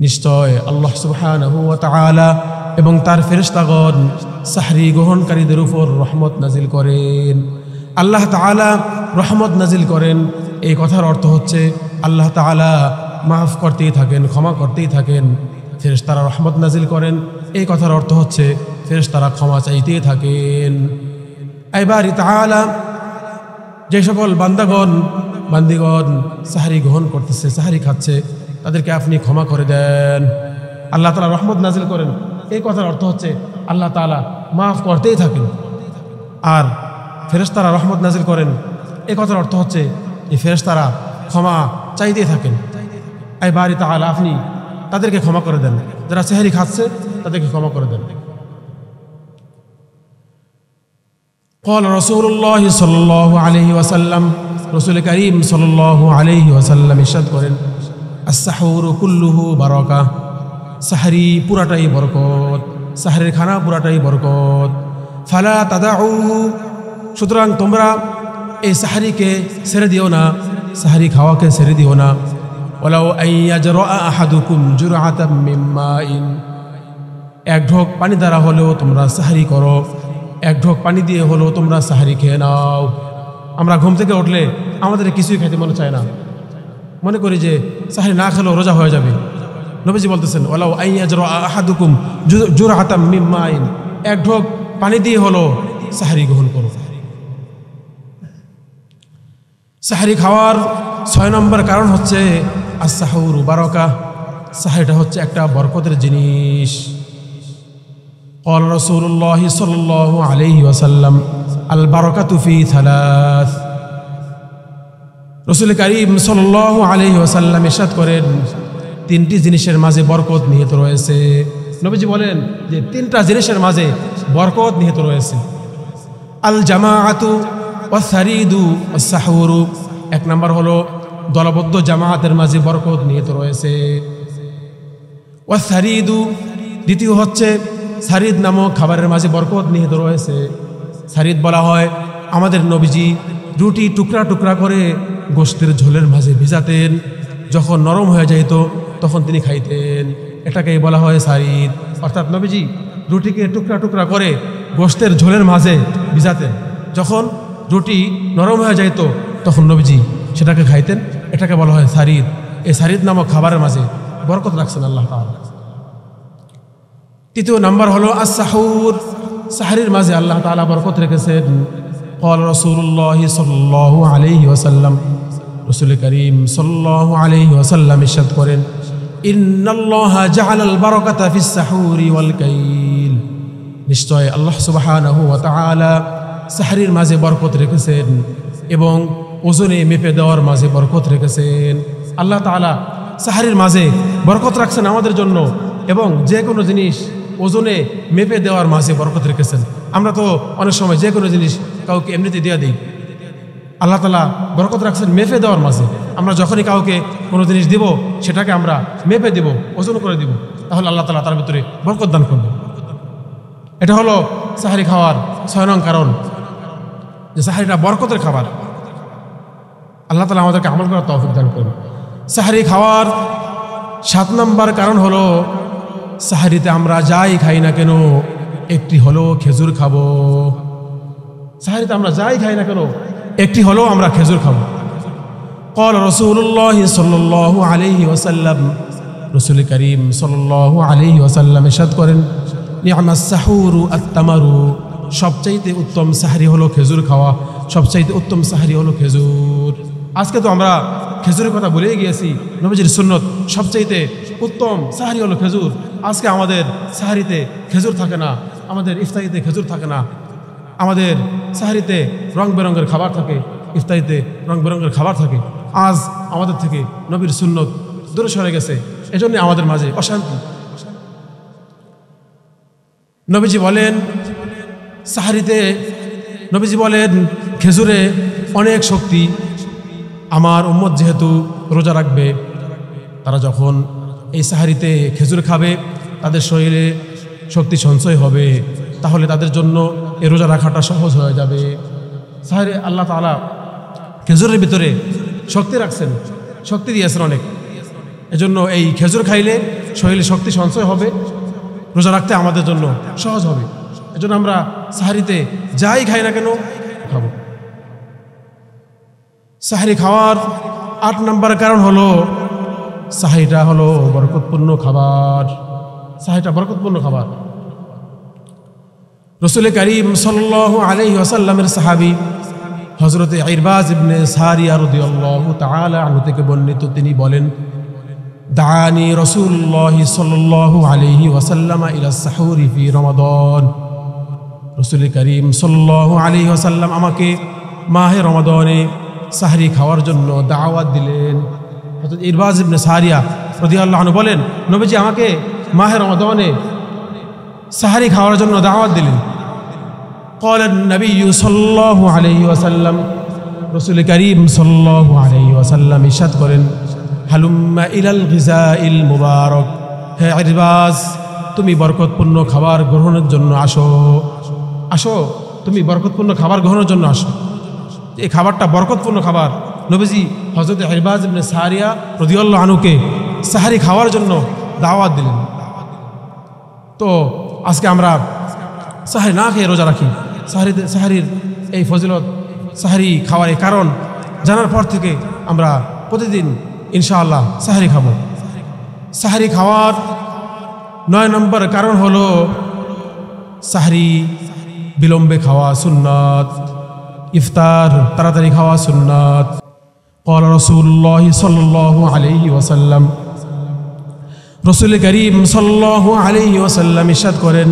Speaker 1: নিশ্চয় আল্লাহ সুবহানাহু ওয়া তাআলা এবং তার ফেরেশতাগণ সাহরি গ্রহণকারীদের উপর রহমত নাজিল করেন। আল্লাহ তাআলা রহমত নাজিল করেন, এই কথার অর্থ হচ্ছে আল্লাহ তাআলা মাফ করতেই থাকেন, ক্ষমা করতেই থাকেন। ফেরেশতারা রহমত নাজিল করেন, এই কথার অর্থ হচ্ছে ফেরেশতারা ক্ষমা চাইতেই থাকেন। আইবারি তাআলা যে সকল বান্দিগণ সাহরি গ্রহণ করতেছে, সাহরি খাচ্ছে, তাদেরকে আপনি ক্ষমা করে দেন। আল্লাহ তাআলা রহমত নাজিল করেন, এই কথার অর্থ হচ্ছে আল্লাহ তাআলা মাফ করতেই থাকেন। আর ফেরেশতারা রহমত নাজিল করেন, এই কথার অর্থ হচ্ছে এই ফেরেশতারা ক্ষমা চাইতেই থাকেন। আইবারি তাআলা আপনি তাদেরকে ক্ষমা করে দেন, যারা সাহরি খাচ্ছে তাদেরকে ক্ষমা করে দেন। قال رسول الله صلى الله عليه وسلم رسول كريم صلى الله عليه وسلم ইরশাদ করেন আস-সাহুরু কুল্লুহু বারাকা। সাহরি পুরাটাই বরকত, সাহরের খানা পুরাটাই বরকত। ফালা তাদাউহু, সুতরাং তোমরা এই সাহরিকে ছেড়ে দিও না, সাহরি খাওয়াকে ছেড়ে দিও না। ওয়ালাউ আইয়াজরা আহাদুকুম জুরআতাম মিন মাইন, এক ঢোক পানি দ্বারা হলেও তোমরা সাহরি করো, এক ঢোক পানি দিয়ে হলেও তোমরা সাহরি খেয়ে নাও। আমরা ঘুম থেকে উঠলে আমাদের কিছুই খেতে মনে চায় না, মনে করি যে সাহরি না খেলেও রোজা হয়ে যাবে। নবীজি বলতেছেন ওয়ালাউ আইয়াজরা আহাদুকুম জুরআতাম মিন মাইন, এক ঢোক পানি দিয়ে হলো সাহরি গ্রহণ করো। সাহরি খাওয়ার 6 নম্বর কারণ হচ্ছে আস-সাহুরু বারাকা। সাহরিটা হচ্ছে একটা বরকতের জিনিস। قال رسول الله صلى الله عليه وسلم البركة في 3। রাসূল করিম সাল্লাল্লাহু আলাইহি ওয়াসাল্লাম ইরশাদ করেন 3টি জিনিসের মাঝে বরকত নিহিত রয়েছে। নবীজি বলেন যে 3টা জিনিসের মাঝে বরকত নিহিত রয়েছে। আল জামাআতু ওয়াস সারিদু ওয়াস সাহুরু, 1 নম্বর হলো দলবদ্ধ জামায়াতের মাঝে বরকত নিহিত রয়েছে। ওয়াস সারিদু, দ্বিতীয় হচ্ছে সারিদ নামক খাবারের মাঝে বরকত নিহিত রয়েছে। সারিদ বলা হয় আমাদের নবীজি রুটি টুকরা টুকরা করে গোশতের ঝোলের মাঝে ভিজাতেন, যখন নরম হয়ে যেত তখন তিনি খাইতেন, এটাকেই বলা হয় সারিদ। অর্থাৎ নবীজি রুটিকে টুকরা টুকরা করে গোশতের ঝোলের মাঝে ভিজাতেন, যখন রুটি নরম হয়ে যেত তখন নবীজি সেটাকে খাইতেন, এটাকে বলা হয় সারিদ। এই সারিদ নামক খাবারের মাঝে বরকত রাখছেন আল্লাহ তাআলা। 3 নম্বর হলো আস-সাহুর, সাহরির মাঝে আল্লাহ তাআলা বরকত রেখেছেন। قال رسول الله صلى الله عليه وسلم, রাসূল করিম সাল্লাল্লাহু আলাইহি ওয়াসাল্লাম ইরশাদ করেন ইন্নাল্লাহা জাআলাল বারাকাতা ফিস সাহুরি ওয়াল কাইল, নিশ্চয় আল্লাহ সুবহানাহু ওয়া তাআলা সাহরির মাঝে বরকত রেখেছেন এবং ওজনে মেপে দেওয়ার মাঝে বরকত রেখেছেন। আল্লাহ তাআলা সাহরির মাঝে বরকত রাখছেন আমাদের জন্য, এবং যে কোনো জিনিস ওজনে মেপে দেওয়ার মাঝে বরকত রেখেছেন। আমরা তো অনেক সময় যে কোনো জিনিস কাউকে এমনিতে দিয়ে দিই, আল্লাহ তাআলা বরকত রাখছেন মেপে দেওয়ার মাঝে। আমরা যখনই কাউকে কোনো জিনিস দিব সেটাকে আমরা মেপে দিব, ওজন করে দিব, তাহলে আল্লাহ তাআলা তার ভিতরে বরকত দান করবে। এটা হলো সাহরি খাওয়ার 6 নং কারণ, যে সাহরিটা বরকতের খাবার। আল্লাহ তাআলা আমাদেরকে আমল করার তৌফিক দান করুন। সাহরি খাওয়ার 7 নম্বর কারণ হলো সাহরিতে আমরা যাই খাই না কেন একটি হলো খেজুর খাবো। সাহরিতে আমরা যাই খাই না কেন একটি হলো আমরা খেজুর খাবো। قال رسول الله صلى الله عليه وسلم, রাসূল করিম সাল্লাল্লাহু আলাইহি ওয়াসাল্লাম ইরশাদ করেন নি'মাস সাহুরু আত-তামারু, সবচাইতে উত্তম সাহরি হলো খেজুর খাওয়া, সবচাইতে উত্তম সাহরি হলো খেজুর। আজকে তো আমরা খেজুরের কথা ভুলেই গিয়েছি। নবীজির সুন্নত সবচাইতে উত্তম সাহরি হলো খেজুর। আজকে আমাদের সাহরিতে খেজুর থাকে না, আমাদের ইফতারিতে খেজুর থাকে না, আমাদের সাহরিতে রং বেরঙের খাবার থাকে, ইফতারিতে রং বেরঙের খাবার থাকে। আজ আমাদের থেকে নবীর সুন্নত দূরে সরে গেছে, এজন্য আমাদের মাঝে অশান্তি। নবীজি বলেন সাহারিতে, নবীজি বলেন খেজুরে অনেক শক্তি। আমার উম্মত যেহেতু রোজা রাখবে, তারা যখন এই সাহারিতে খেজুর খাবে তাদের শরীরে শক্তি সঞ্চয় হবে, তাহলে তাদের জন্য এই রোজা রাখাটা সহজ হয়ে যাবে। সাহারি আল্লাহ তাআলা খেজুরের ভিতরে শক্তি রাখছেন, শক্তি দিয়েছেন অনেক। এজন্য এই খেজুর খাইলে শরীরে শক্তি সঞ্চয় হবে, রোজা রাখতে আমাদের জন্য সহজ হবে। এজন্য আমরা সাহারিতে যাই খাই না কেন খাবো। সাহারি খাওয়ার 8 নম্বর কারণ হলো সাহারিটা হলো বরকতপূর্ণ খাবার। সাহারিটা বরকতপূর্ণ খাবার। রাসূল করিম সাল্লাল্লাহু আলাইহি ওয়াসাল্লামের সাহাবী হযরত ইরবাজ ইবনে সারিয়া রাদিয়াল্লাহু তাআলা আনহু থেকে বর্ণিত, তিনি বলেন দাআনি রাসূলুল্লাহ সাল্লাল্লাহু আলাইহি ওয়াসাল্লাম ইলা সাহুরি ফি রমাদান। রাসূল করিম সাল্লাল্লাহু আলাইহি ওয়াসাল্লাম আমাকে মাহে রমাদানে সাহরি খাওয়ার জন্য দাওয়াত দিলেন। হযরত ইরবাজ ইবনে সারিয়া রাদিয়াল্লাহু আনহু বলেন নবীজি আমাকে মাহে রমাদানে সাহরি খাওয়ার জন্য দাওয়াত দিলেন। قال النبي صلى الله عليه وسلم, রাসূল করিম সাল্লাল্লাহু আলাইহি ওয়াসাল্লাম ইরশাদ করেন হালুম্মা ইলাল গিযাইল মুবারক, হে ইরবাজ তুমি বরকতপূর্ণ খাবার গ্রহণের জন্য আসো। আসো, তুমি বরকতপূর্ণ খাবার গ্রহণের জন্য আসো। এই খাবারটা বরকতপূর্ণ খাবার। নবীজি হযরত ইরবাজ ইবনে সারিয়া রাদিয়াল্লাহু আনহুকে সাহরি খাওয়ার জন্য দাওয়াত দিলেন। তো আজকে আমরা সাহরি না খেয়ে রোজা রাখি। সাহরির এই ফজিলত, সাহরি খাওয়ার এই কারণ জানার পর থেকে আমরা প্রতিদিন ইনশাআল্লাহ সাহরি খাবো। সাহরি খাওয়ার 9 নম্বর কারণ হলো সাহরি বিলম্বে খাওয়া সুন্নাত, ইফতার তাড়াতাড়ি খাওয়া সুন্নাত। قال رسول الله صلى الله عليه وسلم, রাসূল করিম সাল্লাল্লাহু আলাইহি ওয়াসাল্লাম ইরশাদ করেন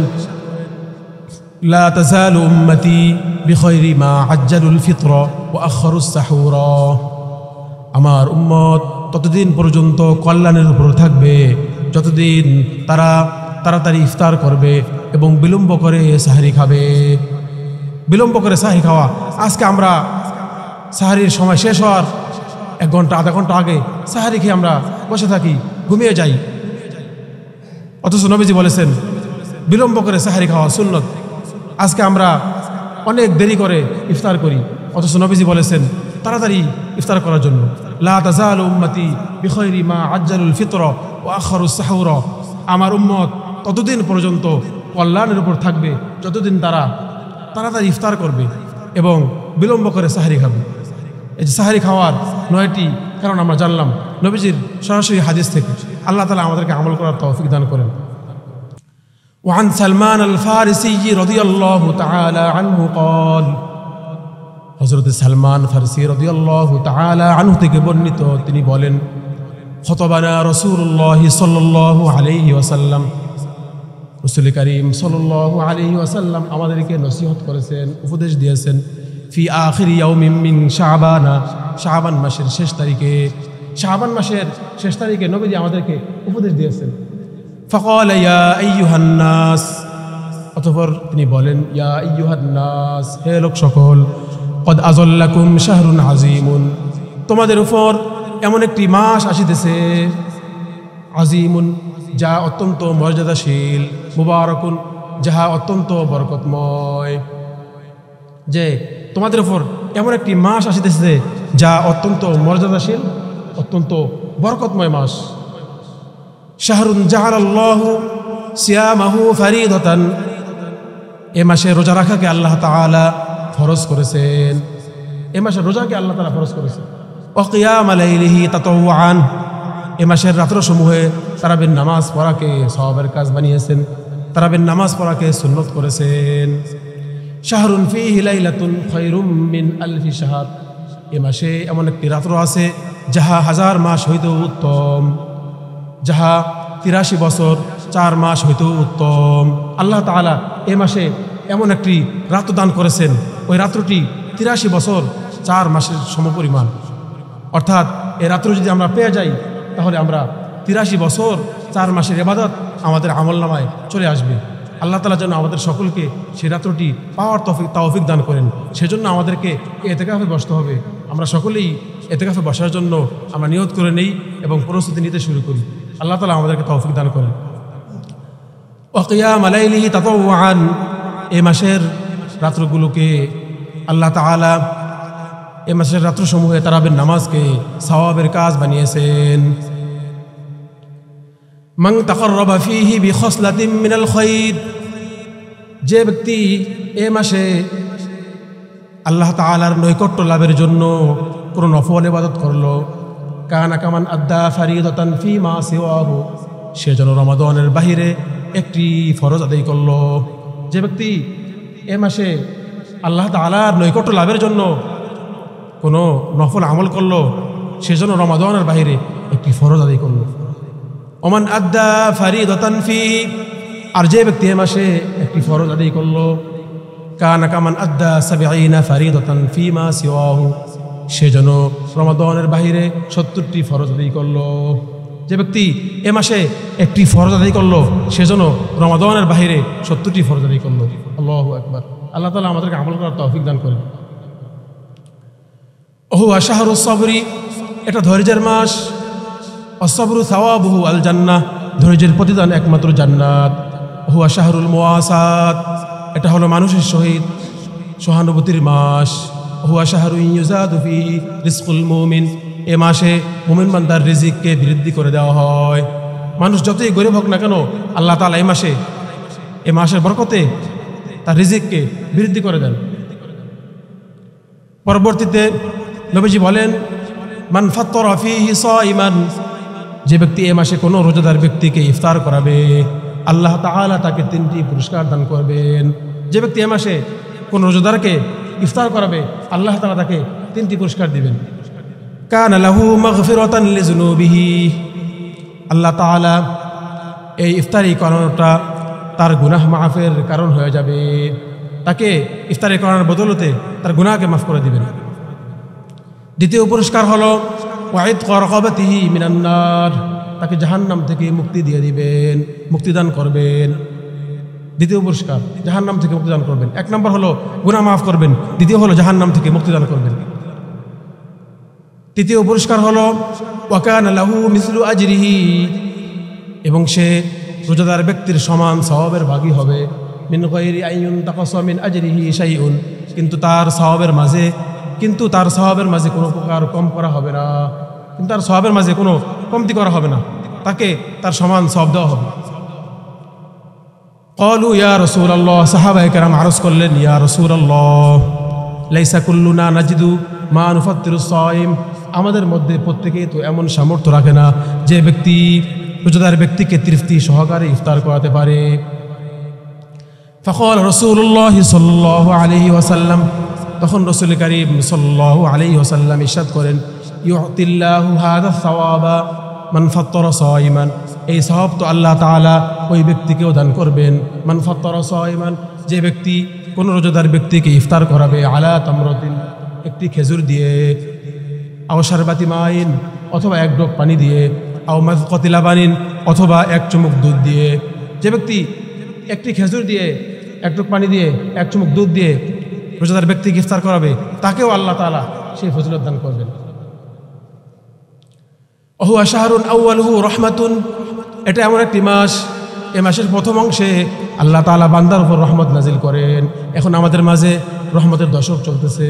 Speaker 1: লা তাজালু উম্মতি বিখাইরি মা আজ্জালুল ফিতরা ওয়া আখারুস সাহুরা। আমার উম্মত ততদিন পর্যন্ত কল্যাণের উপর থাকবে যতদিন তারা তাড়াতাড়ি ইফতার করবে এবং বিলম্ব করে সাহরি খাবে। বিলম্ব করে সাহরি খাওয়া। আজকে আমরা সাহরির সময় শেষ হওয়ার 1 ঘন্টা আধা ঘন্টা আগে সাহরি খেয়ে আমরা বসে থাকি, ঘুমিয়ে যাই। অথচ নবীজি বলেছেন বিলম্ব করে সাহরি খাওয়া সুন্নত। আজকে আমরা অনেক দেরি করে ইফতার করি, অথচ নবীজি বলেছেন তাড়াতাড়ি ইফতার করার জন্য। লা তাজালু উম্মতি বিখাইরি মা আজ্জালুল ফিতরা ওয়া আখারুস সাহুরা। আমার উম্মত ততদিন পর্যন্ত কল্যাণের উপর থাকবে যতদিন তারা তাড়াতাড়ি ইফতার করবে এবং বিলম্ব করে সাহরি খাবে। এই যে সাহরি খাওয়ার 9টি কারণ আমরা জানলাম নবীজির সরাসরি হাদিস থেকে। আল্লাহ তাআলা আমাদেরকে আমল করার তৌফিক দান করেন। وعن سلمان الفارسي رضي الله تعالى عنه قال, হযরত সালমান ফারসি রাদিয়াল্লাহু তাআলা আনহু থেকে বর্ণিত, তিনি বলেন খতবানা রাসূলুল্লাহ সাল্লাল্লাহু আলাইহি ওয়াসাল্লাম, রাসূল করিম সাল্লাল্লাহু আলাইহি ওয়াসাল্লাম আমাদেরকে নসিহত করেছেন, উপদেশ দিয়েছেন ফি আখির ইয়াউমিন মিন শাবানা, শাবান মাসের শেষ তারিখে। শাবান মাসের শেষ তারিখে নবীজি আমাদেরকে উপদেশ দিয়েছেন। فقال يا أيها الناس, অতঃপর তিনি বলেন ইয়া আইয়ুহান নাস, হে লোক সকল, قد أظلكم شهر عظيم, তোমাদের উপর এমন একটি মাস আসিতেছে, আজিমুন যা অত্যন্ত মর্যাদাশীল, মুবারাকুন যাহা অত্যন্ত বরকতময়। যে তোমাদের উপর এমন একটি মাস আসিতেছে যা অত্যন্ত মর্যাদাশীল, অত্যন্ত বরকতময় মাস। শাহরুন জাআলাল্লাহু সিয়ামাহু ফারিদাতান, এ মাসে রোজা রাখাকে আল্লাহ তাআলা ফরজ করেছেন। এ মাসে রোজাকে আল্লাহ তাআলা ফরজ করেছেন। ওয়া কিয়ামা লাইলিহি তাতাওয়ান, এ মাসের রাত্রসমূহে তারাবির নামাজ পড়াকে সওয়াবের কাজ বানিয়েছেন, তারাবির নামাজ পড়াকে সুন্নত করেছেন। শাহরুন ফীহি লাইলাতুন খায়রুম মিন আলফি শাহর, এ মাসে এমন একটি রাত্র আছে যাহা 1000 মাস হইতেও উত্তম, যাহা 83 বছর 4 মাস হইতেও উত্তম। আল্লাহ তাআলা এ মাসে এমন একটি রাত্র দান করেছেন, ওই রাত্রটি 83 বছর 4 মাসের সমপরিমাণ। অর্থাৎ এই রাত্র যদি আমরা পেয়ে যাই তাহলে আমরা 83 বছর 4 মাসের ইবাদত আমাদের আমলনামায় চলে আসবে। আল্লাহ তাআলা যেন আমাদের সকলকে সেই রাত্রটি পাওয়ার তৌফিক দান করেন। সেজন্য আমাদেরকে এতেকাফে বসতে হবে। আমরা সকলেই এতেকাফে বসার জন্য আমরা নিয়ত করে নেই এবং প্রস্তুতি নিতে শুরু করি। আল্লাহ তাআলা আমাদেরকে তৌফিক দান করেন। ওয়া কিয়াম লাইলিহি তাতাওয়ান, এই মাসের রাত্রগুলোকে আল্লাহ তাআলা এই মাসের রাত্রসমূহে তারাবির নামাজকে সওয়াবের কাজ বানিয়েছেন। মান তাকাররাবা ফীহি বিখসলাতিন মিনাল খায়র, যে ব্যক্তি এই মাসে আল্লাহ তাআলার নৈকট্য লাভের জন্য কোনো নফল ইবাদত করলো, কানা কামান আদ্দা ফারিদাতান ফীমা সিওয়াহু, সে যেন রমাদানের বাহিরে একটি ফরজ আদায় করলো। যে ব্যক্তি এ মাসে আল্লাহ তাআলার নৈকট্য লাভের জন্য কোনো নফল আমল করলো, সে যেন রমাদানের বাহিরে একটি ফরজ আদায় করলো। ওমান আদ্দা ফারিদাতান ফীহি, আর যে ব্যক্তি এ মাসে একটি ফরজ আদায় করলো, কানা কামান আদ্দা সাবঈনা ফারিদাতান ফীমা সিওয়াহু, সে যেন রমাদানের বাহিরে 70টি ফরজ আদায় করলো। যে ব্যক্তি এ মাসে একটি ফরজ আদায় করলো, সে যেন রমাদানের বাহিরে 70টি ফরজ আদায় করলো। আল্লাহু আকবার। আল্লাহ তাআলা আমাদেরকে আমল করার তৌফিক দান করেন। হুয়া শাহরুস সাবরি, এটা ধৈর্যের মাস। আসসাবরু সাওয়াবুহু আল জান্নাহ, ধৈর্যের প্রতিদান একমাত্র জান্নাত। হুয়া শাহরুল মুওয়াসাত, এটা হলো মানুষের সহিত সহানুভূতির মাস। হুয়া শাহরু ইউজাদু ফীহি রিজকুল মুমিন, এ মাসে মুমিন বান্দার রিজিককে বৃদ্ধি করে দেওয়া হয়। মানুষ যতই গরিব হোক না কেন, আল্লাহ তাআলা এই মাসের বরকতে তার রিজিককে বৃদ্ধি করে দেন। পরবর্তীতে নবীজি বলেন, মান ফাত্তারা ফীহি সাইমান, যে ব্যক্তি এ মাসে কোনো রোজাদার ব্যক্তিকে ইফতার করাবে, আল্লাহ তাআলা তাকে 3টি পুরস্কার দান করবেন। যে ব্যক্তি এ মাসে কোনো রোজাদারকে ইফতার করাবে, আল্লাহ তাআলা তাকে 3টি পুরস্কার দিবেন। কানা লাহু মাগফিরাতান লিযুনুবিহি, আল্লাহ তাআলা এই ইফতারি করানোটা তার গুনাহ মাফের কারণ হয়ে যাবে। তাকে ইফতারি করানোর বদলতে তার গুনাহকে মাফ করে দিবেন। দ্বিতীয় পুরস্কার হলো ওয়াইতকা রাকাবাতিহি মিনান নার, তাকে জাহান্নাম থেকে মুক্তি দিয়ে দিবেন, মুক্তিদান করবেন। দ্বিতীয় পুরস্কার জাহান্নাম থেকে মুক্তিদান করবেন। 1 নম্বর হলো গুনাহ মাফ করবেন, দ্বিতীয় হলো জাহান্নাম থেকে মুক্তিদান করবেন। তৃতীয় পুরস্কার হলো ওয়া কানা লাহু মিসলু আজরিহি, এবং সে রোজাদার ব্যক্তির সমান সওয়াবের ভাগী হবে। মিন গায়রি আইয়ুন তাকাসা মিন আজরিহি শাইউন, কিন্তু তার সওয়াবের মাঝে কোনো প্রকার কম করা হবে না, কিন্তু তার সওয়াবের মাঝে কোনো কমতি করা হবে না, তাকে তার সমান সওয়াব দেওয়া হবে। ক্বালু ইয়া রাসূলুল্লাহ, সাহাবায়ে কেরাম আরজ করলেন, ইয়া রাসূলুল্লাহ লাইসা কুল্লুনা নাজিদু মা নুফাত্তিরুস সাইম, আমাদের মধ্যে প্রত্যেকেই তো এমন সামর্থ্য রাখে না যে ব্যক্তি রোজাদার ব্যক্তিকে তৃপ্তি সহকারে ইফতার করাতে পারে। ফাকাল রাসূলুল্লাহ সাল্লাল্লাহু আলাইহি ওয়াসাল্লাম, তখন রাসূল কারীম সাল্লাল্লাহু আলাইহি ওয়াসাল্লাম ইরশাদ করেন, ইউতিল্লাহু হাযা সাওয়াবা মান ফাত্তারা সাইমান, এই সওয়াব তো আল্লাহ তাআলা ওই ব্যক্তিকেও দান করবেন। মান ফাত্তারা সাইমান, যে ব্যক্তি কোন রোজাদার ব্যক্তিকে ইফতার করাবে, আলা তামরাতিন, একটি খেজুর দিয়ে, আও শারবাতি মাইন, অথবা 1 ঢোক পানি দিয়ে, আও মাযকাতি লাবানিন, অথবা 1 চুমুক দুধ দিয়ে। যে ব্যক্তি একটি খেজুর দিয়ে, 1 ঢোক পানি দিয়ে, 1 চুমুক দুধ দিয়ে রোজাদার ব্যক্তিকে ইফতার করাবে, তাকেও আল্লাহ তাআলা সেই ফজিলত দান করবেন। হুয়া শাহরুন আউয়ালুহু রাহমাতুন, এটা এমন একটি মাস, এই মাসের প্রথম অংশে আল্লাহ তাআলা বান্দার উপর রহমত নাজিল করেন। এখন আমাদের মাঝে রহমতের দশক চলতেছে।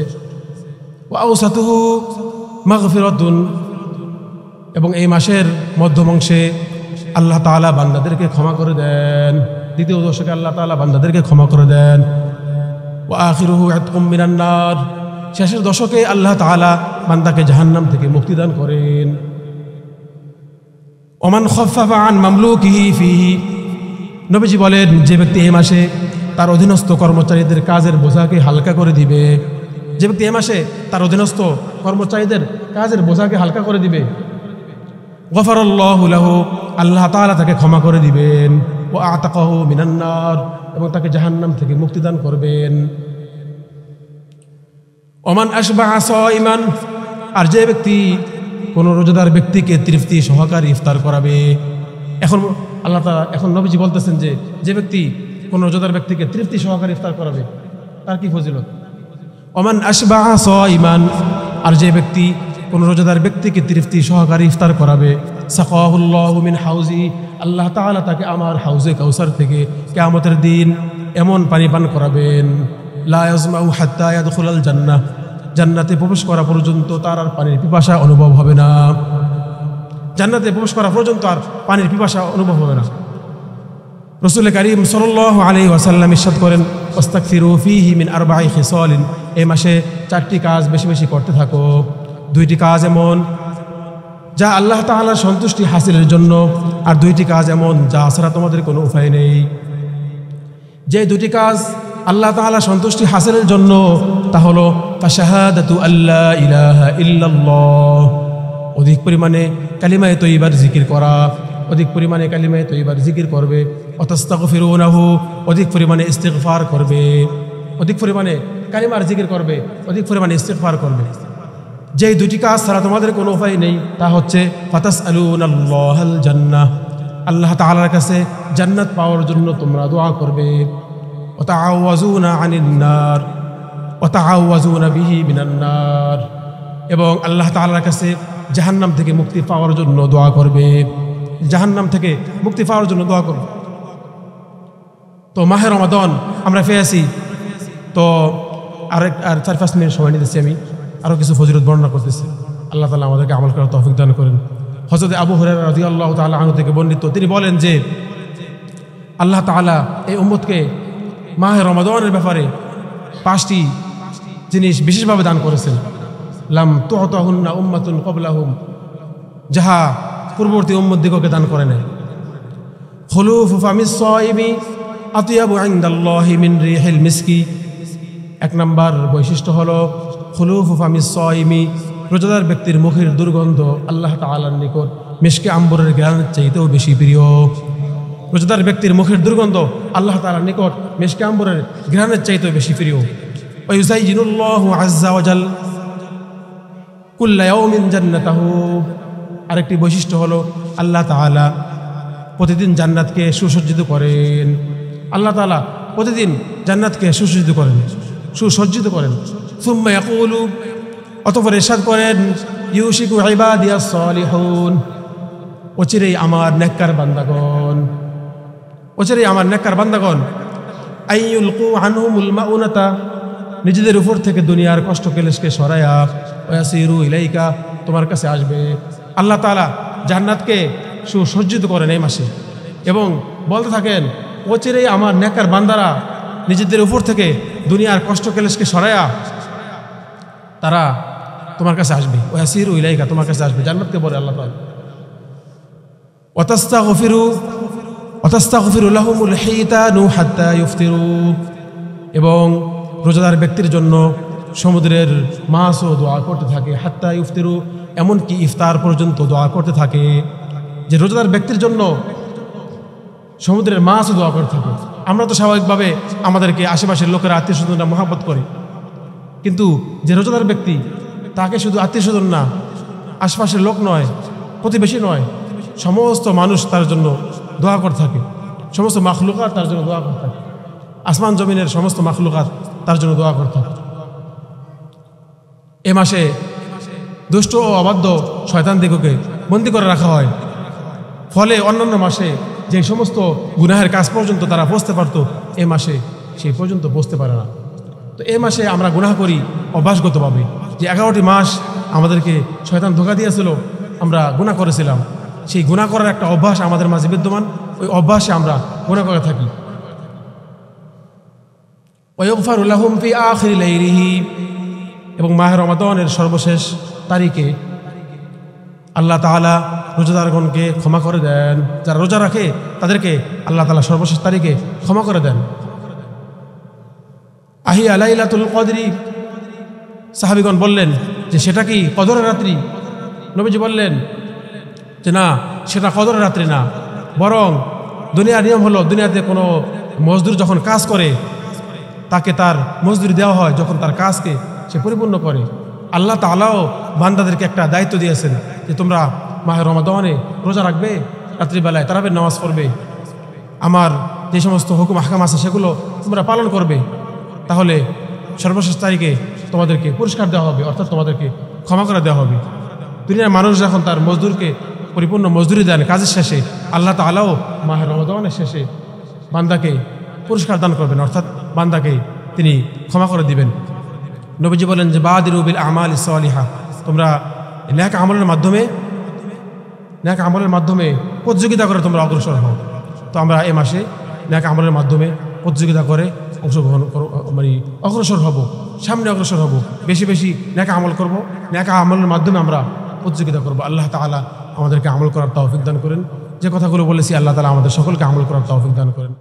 Speaker 1: ওয়া আওসাতুহু মাগফিরাতুন, এবং এই মাসের মধ্যম অংশে আল্লাহ তাআলা বান্দাদেরকে ক্ষমা করে দেন। দ্বিতীয় দশকে আল্লাহ তাআলা বান্দাদেরকে ক্ষমা করে দেন। ওয়া আখিরুহু ইতকুম মিনান নার, শেষের দশকে আল্লাহ তাআলা বান্দাকে জাহান্নাম থেকে মুক্তিদান করেন। ওমান খাফফাফা আন মামলুকিহি ফিহি, নবীজি বলেন, যে ব্যক্তি এই মাসে তার অধীনস্থ কর্মচারীদের কাজের বোঝাকে হালকা করে দিবে, যে ব্যক্তি এই মাসে তার অধীনস্থ কর্মচারীদের কাজের বোঝাকে হালকা করে দিবে, গফারাল্লাহু লাহু, আল্লাহ তাআলা তাকে ক্ষমা করে দিবেন। ওয়া আতাকাহু মিনান নার, এবং তাকে জাহান্নাম থেকে মুক্তিদান করবেন। ওমান আশবাআ সাইমান, আর যে ব্যক্তি কোন রোজাদার ব্যক্তিকে তৃপ্তি সহকারে ইফতার করাবে। এখন আল্লাহ তাআলা, এখন নবীজি বলতেছেন যে ব্যক্তি কোন রোজাদার ব্যক্তিকে তৃপ্তি সহকারে ইফতার করাবে, তার কি ফজিলত। ওমান আশবাআ সাইমান, আর যে ব্যক্তি কোন রোজাদার ব্যক্তিকে তৃপ্তি সহকারে ইফতার করাবে, সাকাহুল্লাহু মিন হাউজি, আল্লাহ তাআলা তাকে আমার হাউজে কাউসার থেকে কিয়ামতের দিন এমন পানি পান করাবেন, লা ইয়াজমাউ হাত্তা ইয়াদখুলাল জান্নাহ, জান্নাতে প্রবেশ করা পর্যন্ত তার আর পানির পিপাসা অনুভব হবে না। জান্নাতে প্রবেশ করা পর্যন্ত আর পানির পিপাসা অনুভব হবে না। রাসূল কারীম সাল্লাল্লাহু আলাইহি ওয়াসাল্লাম ইরশাদ করেন, ওয়াস্তাগফিরু ফীহি মিন আরবা'i খিসালিন, এই মাসে 4টি কাজ বেশি বেশি করতে থাকো। 2টি কাজ এমন যা আল্লাহ তাআলার সন্তুষ্টি হাসিলের জন্য, আর 2টি কাজ এমন যা ছাড়া তোমাদের কোনো উপায় নেই। যে 2টি কাজ আল্লাহ তাআলার সন্তুষ্টি হাসিলের জন্য তা হলো ফাশাহাদাতু আল্লা ইলাহা ইল্লাল্লাহ, অধিক পরিমাণে কালিমায়ে তয়্যিবার জিকির করা, অধিক পরিমাণে কালিমায়ে তয়্যিবার জিকির করবে। ওয়াতাস্তাগফিরুনাহু, অধিক পরিমাণে ইস্তিগফার করবে, অধিক পরিমাণে কালিমার জিকির করবে, অধিক পরিমাণে ইস্তিগফার করবে। যেই 2টি কাজ ছাড়া তোমাদের কোনো উপায় নেই তা হচ্ছে ফাতাসআলুনাল্লাহাল জান্নাহ, আল্লাহ তাআলার কাছে জান্নাত পাওয়ার জন্য তোমরা দোয়া করবে। ওয়াতাআওয়াজুনা আনিন নার ওয়াতাআওয়াজুনা বিহি মিনান নার, এবং আল্লাহ তাআলার কাছে জাহান্নাম থেকে মুক্তি পাওয়ার জন্য দোয়া করবে, জাহান্নাম থেকে মুক্তি পাওয়ার জন্য দোয়া করবে। তো মাহে রমাদান আমরা পেয়েছি, তো আর 4-5 মিনিট সময় নিতেছি, আমি আরও কিছু ফজিলত বর্ণনা করতেছি। আল্লাহ তাআলা আমাদেরকে আমল করার তৌফিক দান করেন। হযরত আবু হুরায়রা রাদিয়াল্লাহু তাআলা আনহু থেকে বর্ণিত, তিনি বলেন যে আল্লাহ তাআলা এই উম্মতকে মাহে রমাদানের ব্যাপারে 5টি জিনিস বিশেষভাবে দান করেছেন। লাম তু'তাহুন্না উম্মাতুন ক্বাবলাহুম, যাহা পূর্ববর্তী উম্মতদিগকে দান করে নাই। খুলুফু ফামিস সাইমি আতিয়াবু ইনদাল্লাহি মিন রিহিল মিসকি, 1 নম্বর বৈশিষ্ট্য হলো খুলুফু ফামিস সাইমি, রোজাদার ব্যক্তির মুখের দুর্গন্ধ আল্লাহ তাআলার নিকট মিশকে আম্বরের ঘ্রাণের চাইতেও বেশি প্রিয়। রোজাদার ব্যক্তির মুখের দুর্গন্ধ আল্লাহ তাআলার নিকট মিশকে আম্বরের ঘ্রাণের চাইতেও বেশি প্রিয়। ওয়া ইউযায়্যিনুল্লাহু আযজা ওয়া জাল কুল্লা ইয়াউমিন জান্নাতাহু, আরেকটি বৈশিষ্ট্য হলো আল্লাহ তাআলা প্রতিদিন জান্নাতকে সুসজ্জিত করেন। আল্লাহ তাআলা প্রতিদিন জান্নাতকে সুসজ্জিত করেন। সুম্মা ইয়াকুলু, অতঃপর ইরশাদ করেন, ইউশিকু ইবাদিয়াস সালিহুন, অচিরেই আমার নেককার বান্দাগণ আইয়ুলকু আনহুমুল মাউনাতা, নিজেদের উপর থেকে দুনিয়ার কষ্ট ক্লেশকে সরায়া ওয়াসিরু ইলাইকা, তোমার কাছে আসবে। আল্লাহ তাআলা জান্নাতকে সুসজ্জিত করেন এই মাসে, এবং বলতে থাকেন অচিরেই আমার নেককার বান্দারা নিজেদের উপর থেকে দুনিয়ার কষ্ট ক্লেশকে সরায়া তারা তোমার কাছে আসবে। ওয়াসিরু ইলাইকা, তোমার কাছে আসবে, জান্নাতকে বলে আল্লাহ তাআলা। ওয়াতাস্তাগফিরু লাহুমুল হিতানু হাত্তা ইফতিরু, এবং রোজাদার ব্যক্তির জন্য সমুদ্রের মাছও দোয়া করতে থাকে, হাত্তা ইফতিরু, এমনকি ইফতার পর্যন্ত দোয়া করতে থাকে। যে রোজাদার ব্যক্তির জন্য সমুদ্রের মাছও দোয়া করতে থাকে। আমরা তো স্বাভাবিকভাবে আমাদেরকে আশেপাশের লোকেরা আত্মীয় স্বজনরা মহব্বত করে, কিন্তু যে রোজাদার ব্যক্তি তাকে শুধু আত্মীয় স্বজন না, আশপাশের লোক নয়, প্রতিবেশী নয়, সমস্ত মানুষ তার জন্য দোয়া করতে থাকে, সমস্ত মাখলুকাত তার জন্য দোয়া করতে থাকে, আসমান জমিনের সমস্ত মাখলুকাত তার জন্য দোয়া করতে থাকে। এ মাসে দুষ্ট ও অবাধ্য শয়তানদিগকে বন্দী করে রাখা হয়, ফলে অন্যান্য মাসে যে সমস্ত গুনাহের কাজ পর্যন্ত তারা বসতে পারতো, এ মাসে সেই পর্যন্ত বসতে পারে না। তো এ মাসে আমরা গুনাহ করি অভ্যাসগতভাবে, যে 11টি মাস আমাদেরকে শয়তান ধোঁকা দিয়েছিল, আমরা গুনাহ করেছিলাম, সেই গুনাহ করার একটা অভ্যাস আমাদের মাঝে বিদ্যমান, ওই অভ্যাসে আমরা গুনাহ করে থাকি। ওয়াগফিরু লাহুম ফি আখিরি লাইলিহি, এবং মাহে রমাদানের সর্বশেষ তারিখে আল্লাহ তাআলা রোজাদারগণকে ক্ষমা করে দেন। যারা রোজা রাখে তাদেরকে আল্লাহ তাআলা সর্বশেষ তারিখে ক্ষমা করে দেন। আহিয়া লাইলাতুল কদরি, সাহাবীগণ বললেন যে সেটা কি কদরের রাত্রি? নবীজি বললেন যে না, সেটা কদরের রাত্রি না, বরং দুনিয়ার নিয়ম হলো দুনিয়াতে কোনো মজদুর যখন কাজ করে তাকে তার মজদুরি দেওয়া হয় যখন তার কাজকে সে পরিপূর্ণ করে। আল্লাহ তাআলাও বান্দাদেরকে একটা দায়িত্ব দিয়েছেন যে তোমরা মাহে রমাদানে রোজা রাখবে, রাত্রিবেলায় তারাবির নামাজ পড়বে, আমার যে সমস্ত হুকুম আহকাম আছে সেগুলো তোমরা পালন করবে, তাহলে সর্বশেষ তারিখে তোমাদেরকে পুরস্কার দেওয়া হবে, অর্থাৎ তোমাদেরকে ক্ষমা করে দেওয়া হবে। দুনিয়ার মানুষ যখন তার মজদুরকে পরিপূর্ণ মজদুরি দেন কাজের শেষে, আল্লাহ তাআলাও মাহে রমাদানের শেষে বান্দাকে পুরস্কার দান করবেন, অর্থাৎ বান্দাকে তিনি ক্ষমা করে দিবেন। নবীজি বলেন যে বাদিরু বিল আমালিস সালিহা, তোমরা নেক আমলের মাধ্যমে প্রতিযোগিতা করে তোমরা অগ্রসর হও। তো আমরা এই মাসে নেক আমলের মাধ্যমে প্রতিযোগিতা করে অংশগ্রহণ মানে অগ্রসর হব, সামনে অগ্রসর হব, বেশি বেশি নেক আমল করব, নেক আমলের মাধ্যমে আমরা প্রতিযোগিতা করব। আল্লাহ তাআলা আমাদেরকে আমল করার তৌফিক দান করেন। যে কথাগুলো বলেছি আল্লাহ তাআলা আমাদের সকলকে আমল করার তৌফিক দান করেন।